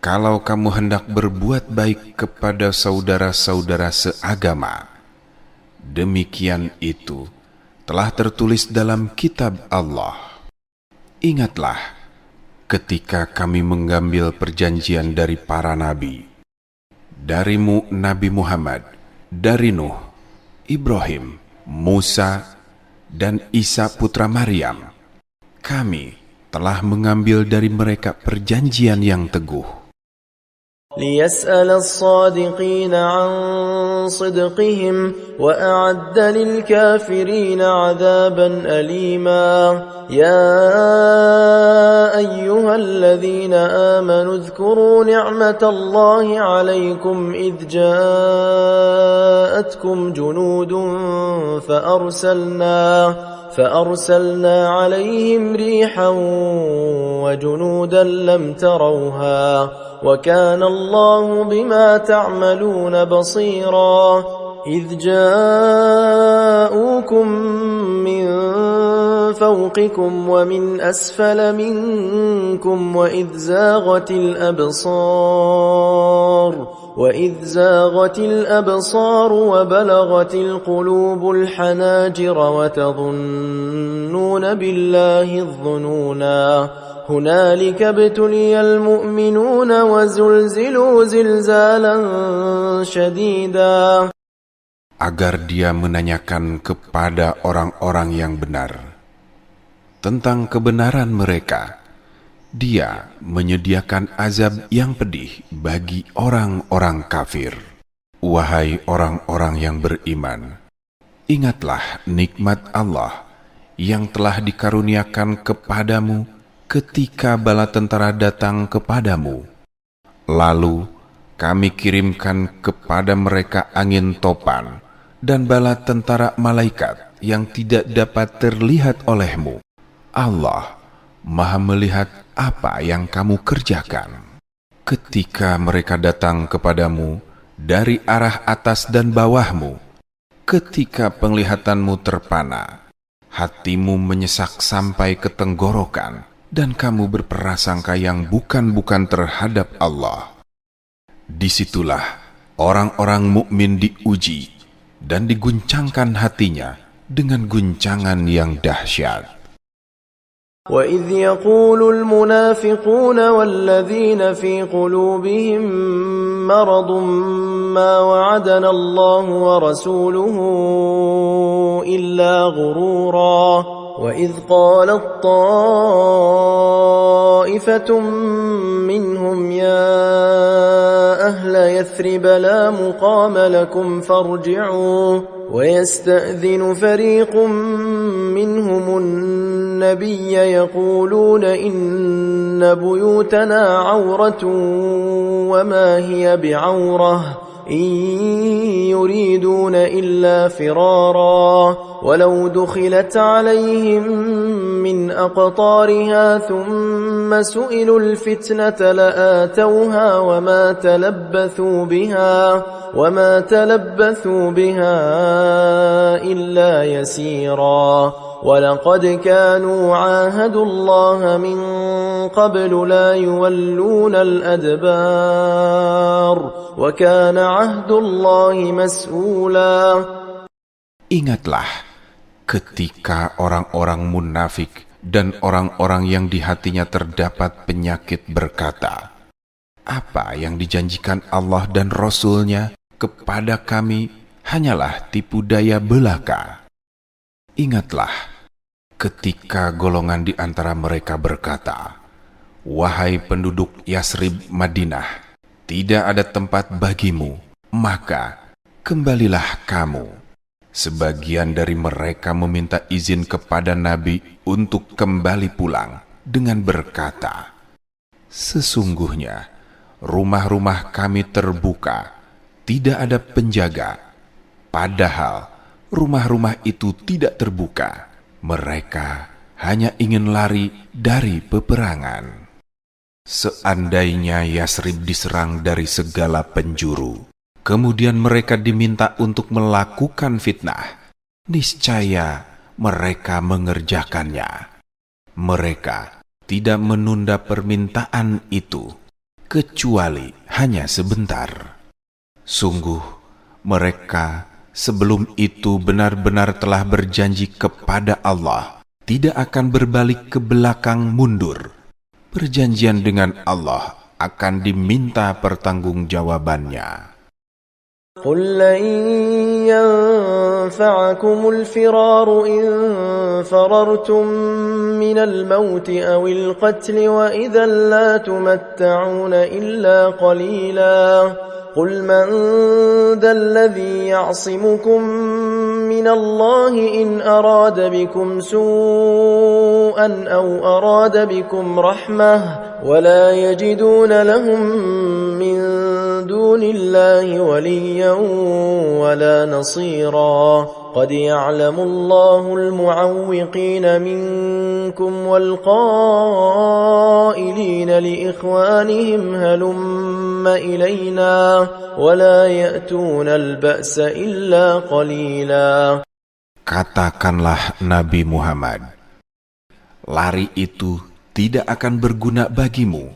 kalau kamu hendak berbuat baik kepada saudara-saudara seagama, demikian itu telah tertulis dalam kitab Allah. Ingatlah ketika kami mengambil perjanjian dari para nabi, darimu Nabi Muhammad, dari Nuh, Ibrahim, Musa, dan Isa putra Maryam. Kami telah mengambil dari mereka perjanjian yang teguh. ليسأل الصادقين عن صدقهم وأعد للكافرين عذابا أليما. يا أيها الذين آمنوا اذكروا نعمة الله عليكم إذ جاءتكم جنود فأرسلنا عليهم ريحا وجنودا لم تروها وكان الله بما تعملون بصيرا. إذ جاءوكم من فوقكم ومن أسفل منكم وإذ زاغت الأبصار وبلغت القلوب الحناجر وتظنون بالله الظنونا. هنالك ابتلي المؤمنون وزلزلوا زلزالا شديدا. Agar dia menanyakan kepada orang-orang yang benar tentang kebenaran mereka Dia menyediakan azab yang pedih bagi orang-orang kafir. Wahai orang-orang yang beriman, ingatlah nikmat Allah yang telah dikaruniakan kepadamu ketika bala tentara datang kepadamu. Lalu kami kirimkan kepada mereka angin topan dan bala tentara malaikat yang tidak dapat terlihat olehmu. Allah Maha melihat apa yang kamu kerjakan. Ketika mereka datang kepadamu dari arah atas dan bawahmu, ketika penglihatanmu terpana, hatimu menyesak sampai ke tenggorokan, dan kamu berprasangka yang bukan-bukan terhadap Allah. Disitulah orang-orang mukmin diuji dan diguncangkan hatinya dengan guncangan yang dahsyat. وَإِذْ يَقُولُ الْمُنَافِقُونَ وَالَّذِينَ فِي قُلُوبِهِم مَّرَضٌ مَّا وَعَدَنَا اللَّهُ وَرَسُولُهُ إِلَّا غُرُورًا وَإِذْ قَالَت طَّائِفَةٌ مِّنْهُمْ يَا أَهْلَ يَثْرِبَ لَا مُقَامَ لَكُمْ فَارْجِعُوا وَيَسْتَأْذِنُ فَرِيقٌ مِّنْهُمُ النَّبِيَّ يَقُولُونَ إِنَّ بُيُوتَنَا عَوْرَةٌ وَمَا هِيَ بِعَوْرَةٍ إِن يُرِيدُونَ إِلَّا فِرَارًا وَلَوْ دُخِلَتْ عَلَيْهِم مِّنْ أَقْطَارِهَا ثُمَّ سُئِلُوا الْفِتْنَةَ لَآتَوْهَا وَمَا تَلَبَّثُوا بِهَا إِلَّا يَسِيرًا وَلَقَدْ كَانُوا عَاهَدُوا اللَّهَ مِنْ قَبْلُ لَا يُوَلُّونَ الْأَدْبَارَ وَكَانَ عَهْدُ اللَّهِ مَسْئُولًا. Ingatlah ketika orang-orang munafik dan orang-orang yang di hatinya terdapat penyakit berkata, apa yang dijanjikan Allah dan Rasul-Nya kepada kami hanyalah tipu daya belaka. Ingatlah ketika golongan di antara mereka berkata, wahai penduduk Yasrib Madinah, tidak ada tempat bagimu, maka kembalilah kamu. Sebagian dari mereka meminta izin kepada Nabi untuk kembali pulang dengan berkata, sesungguhnya rumah-rumah kami terbuka, tidak ada penjaga. Padahal rumah-rumah itu tidak terbuka. Mereka hanya ingin lari dari peperangan. Seandainya Yasrib diserang dari segala penjuru, kemudian mereka diminta untuk melakukan fitnah, niscaya mereka mengerjakannya. Mereka tidak menunda permintaan itu, kecuali hanya sebentar. Sungguh, mereka sebelum itu benar-benar telah berjanji kepada Allah, tidak akan berbalik ke belakang mundur. Perjanjian dengan Allah akan diminta pertanggungjawabannya. قُلْ لَنْ يَنْفَعَكُمُ الْفِرَارُ إِنْ فَرَرْتُمْ مِنَ الْمَوْتِ أَوِ الْقَتْلِ وَإِذًا لَا تُمَتَّعُونَ إِلَّا قَلِيلًا قُلْ مَنْ ذَا الَّذِي يَعْصِمُكُمْ مِنَ اللَّهِ إِنْ أَرَادَ بِكُمْ سُوءًا أَوْ أَرَادَ بِكُمْ رَحْمَةً وَلَا يَجِدُونَ لَهُم مِّن دُونِ اللَّهِ وَلِيًّا وَلَا نَصِيرًا قَدْ يَعْلَمُ اللَّهُ الْمُعَوِّقِينَ مِنكُمْ وَالْقَائِلِينَ لِإِخْوَانِهِمْ هَلُمَّ إِلَيْنَا وَلَا يَأْتُونَ الْبَأْسَ إِلَّا قَلِيلًا. Katakanlah Nabi Muhammad, lari itu tidak akan berguna bagimu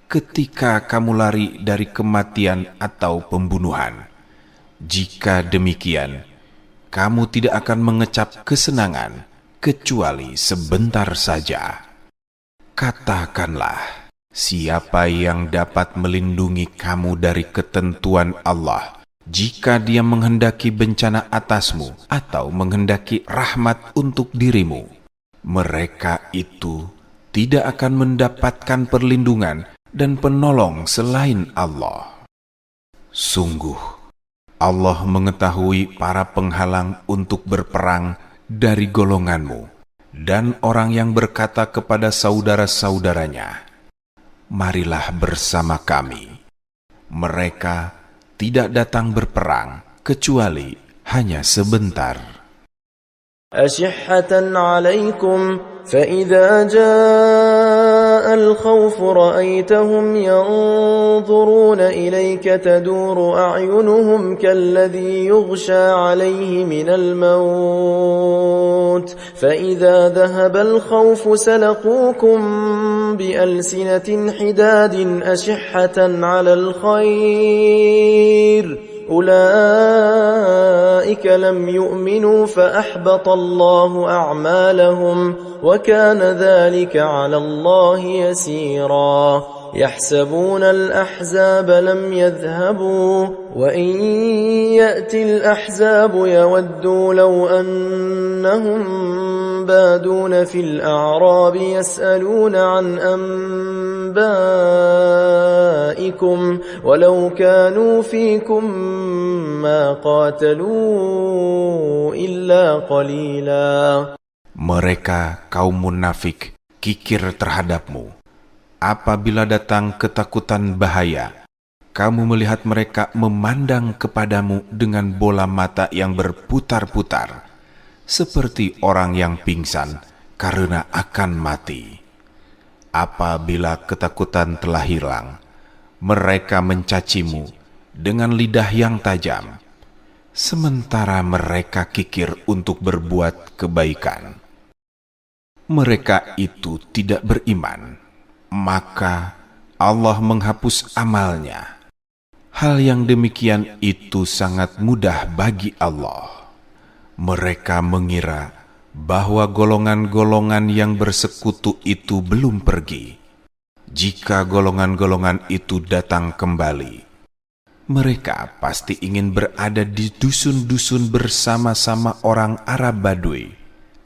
ketika kamu lari dari kematian atau pembunuhan. Jika demikian, kamu tidak akan mengecap kesenangan kecuali sebentar saja. Katakanlah, siapa yang dapat melindungi kamu dari ketentuan Allah jika Dia menghendaki bencana atasmu atau menghendaki rahmat untuk dirimu? Mereka itu tidak akan mendapatkan perlindungan dan penolong selain Allah. Sungguh, Allah mengetahui para penghalang untuk berperang dari golonganmu dan orang yang berkata kepada saudara-saudaranya, "Marilah bersama kami." Mereka tidak datang berperang kecuali hanya sebentar. أشحة عليكم فإذا جاء الخوف رأيتهم ينظرون إليك تدور أعينهم كالذي يغشى عليه من الموت فإذا ذهب الخوف سلقوكم بألسنة حداد أشحة على الخير أولئك لم يؤمنوا فأحبط الله أعمالهم وكان ذلك على الله يسيرا يحسبون الأحزاب لم يذهبوا وإن يأتي الأحزاب يودوا لو أنهم بادون في الأعراب يسألون عن أنبائكم ولو كانوا فيكم ما قاتلوا إلا قليلا. Mereka kaum munafik kikir terhadapmu. Apabila datang ketakutan bahaya, kamu melihat mereka memandang kepadamu dengan bola mata yang berputar-putar, seperti orang yang pingsan karena akan mati. Apabila ketakutan telah hilang, mereka mencacimu dengan lidah yang tajam, sementara mereka kikir untuk berbuat kebaikan. Mereka itu tidak beriman, maka Allah menghapus amalnya. Hal yang demikian itu sangat mudah bagi Allah. Mereka mengira bahwa golongan-golongan yang bersekutu itu belum pergi. Jika golongan-golongan itu datang kembali, mereka pasti ingin berada di dusun-dusun bersama-sama orang Arab Badui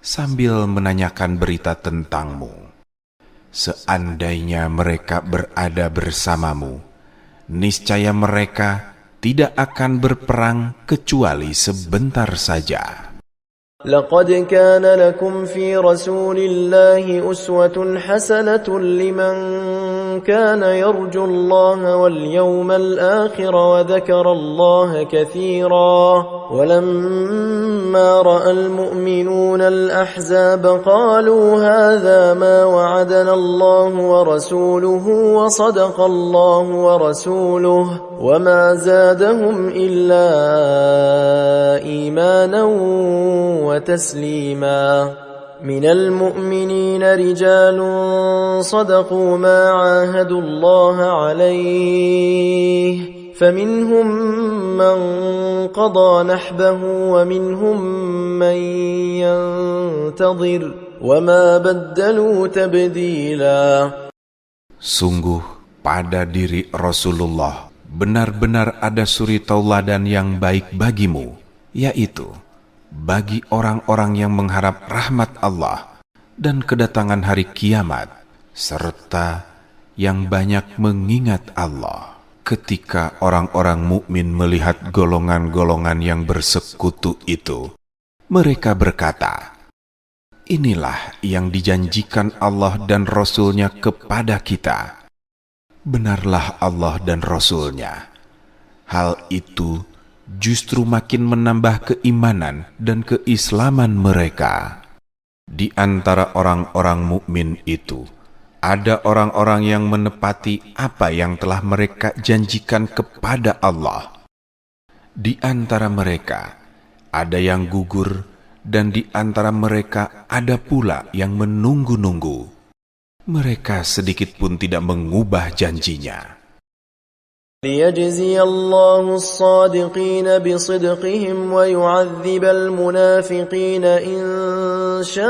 sambil menanyakan berita tentangmu. Seandainya mereka berada bersamamu, niscaya mereka tidak akan berperang kecuali sebentar saja. لقد كان لكم في رسول الله أسوة حسنة لمن كان يرجو الله واليوم الآخر وذكر الله كثيرا ولما رأى المؤمنون الأحزاب قالوا هذا ما وعدنا الله ورسوله وصدق الله ورسوله وما زادهم إلا إيمانا وتسليما. من المؤمنين رجال صدقوا ما عاهدوا الله عليه فمنهم من قضى نحبه ومنهم من ينتظر وما بدلوا تبديلا. Sungguh pada diri Rasulullah benar-benar ada suri tauladan yang baik bagimu, yaitu bagi orang-orang yang mengharap rahmat Allah dan kedatangan hari kiamat, serta yang banyak mengingat Allah. Ketika orang-orang mukmin melihat golongan-golongan yang bersekutu itu, mereka berkata, "Inilah yang dijanjikan Allah dan Rasul-Nya kepada kita." Benarlah Allah dan Rasul-Nya. Hal itu justru makin menambah keimanan dan keislaman mereka. Di antara orang-orang mukmin itu, ada orang-orang yang menepati apa yang telah mereka janjikan kepada Allah. Di antara mereka, ada yang gugur, dan di antara mereka ada pula yang menunggu-nunggu. Mereka sedikit pun tidak mengubah janjinya. ليجزي الله الصادقين بصدقهم ويعذب المنافقين إن شاء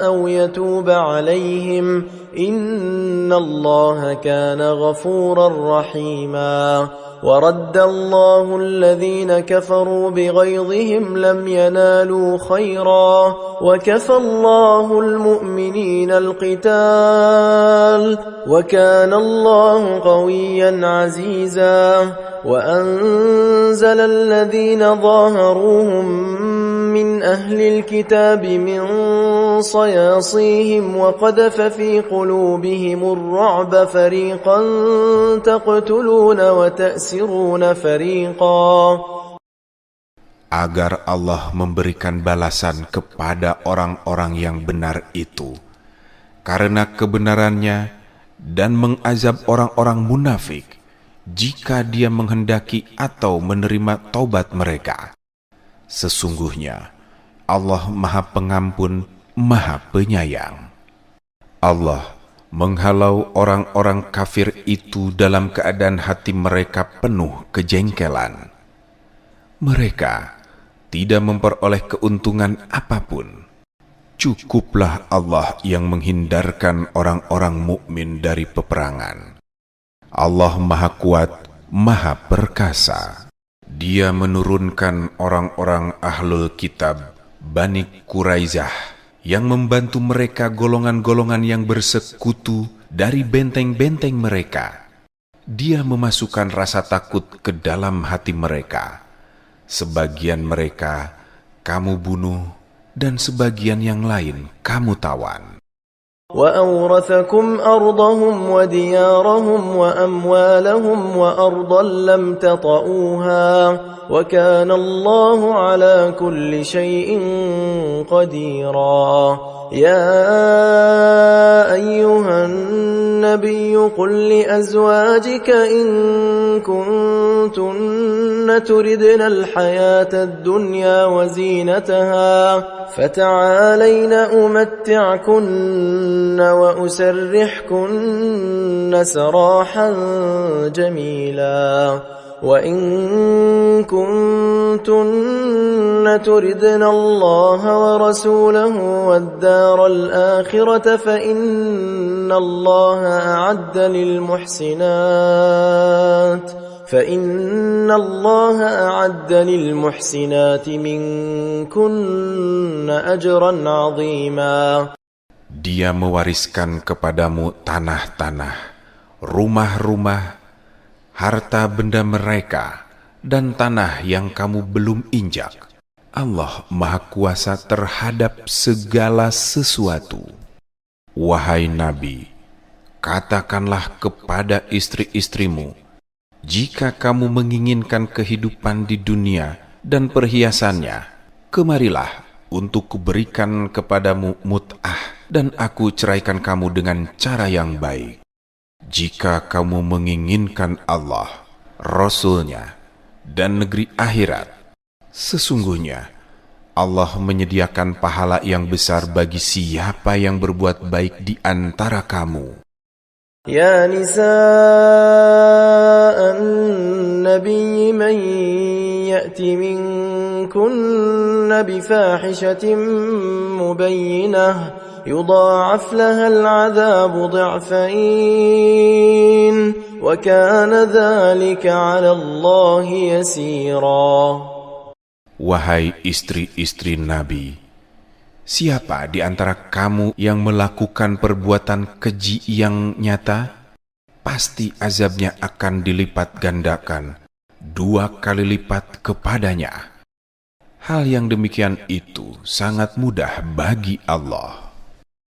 أو يتوب عليهم إن الله كان غفورا رحيما. ورد الله الذين كفروا بغيظهم لم ينالوا خيرا وكفى الله المؤمنين القتال وكان الله قويا عزيزا وأنزل الذين ظاهروهم من أهل الكتاب من صياصيهم وقذف في قلوبهم الرعب فريقا تقتلون وتأسرون فريقا. Agar Allah memberikan balasan kepada orang-orang yang benar itu karena kebenarannya dan mengazab orang-orang munafik jika dia menghendaki atau menerima taubat mereka. Sesungguhnya Allah Maha Pengampun, Maha Penyayang. Allah menghalau orang-orang kafir itu dalam keadaan hati mereka penuh kejengkelan. Mereka tidak memperoleh keuntungan apapun. Cukuplah Allah yang menghindarkan orang-orang mukmin dari peperangan. Allah Maha Kuat, Maha Perkasa. Dia menurunkan orang-orang Ahlul Kitab, Bani Quraizah, yang membantu mereka golongan-golongan yang bersekutu dari benteng-benteng mereka. Dia memasukkan rasa takut ke dalam hati mereka. Sebagian mereka kamu bunuh dan sebagian yang lain kamu tawan. وأورثكم أرضهم وديارهم وأموالهم وأرضا لم تطئوها وكان الله على كل شيء قديرا. يا أيها النبي قل لأزواجك إن كنتن تردن الحياة الدنيا وزينتها فتعالين أمتعكن وأسرحكن سراحا جميلا. وإن كنتن تردن الله ورسوله والدار الآخرة فإن الله أعد للمحسنات منكن أجرا عظيما. Dia mewariskan kepadamu tanah-tanah, rumah-rumah, harta benda mereka, dan tanah yang kamu belum injak. Allah Maha Kuasa terhadap segala sesuatu. Wahai Nabi, katakanlah kepada istri-istrimu, jika kamu menginginkan kehidupan di dunia dan perhiasannya, kemarilah untuk kuberikan kepadamu mut'ah dan aku ceraikan kamu dengan cara yang baik. Jika kamu menginginkan Allah, Rasul-Nya, dan negeri akhirat, sesungguhnya Allah menyediakan pahala yang besar bagi siapa yang berbuat baik di antara kamu. Ya nisa an-nabiy man ya'ti minkunna bifahishatin mubayyinah يضاعف لها العذاب ضعفين وكان ذلك على الله يسيرا. Wahai istri-istri Nabi, siapa di antara kamu yang melakukan perbuatan keji yang nyata, pasti azabnya akan dilipat gandakan 2 kali lipat kepadanya. Hal yang demikian itu sangat mudah bagi Allah.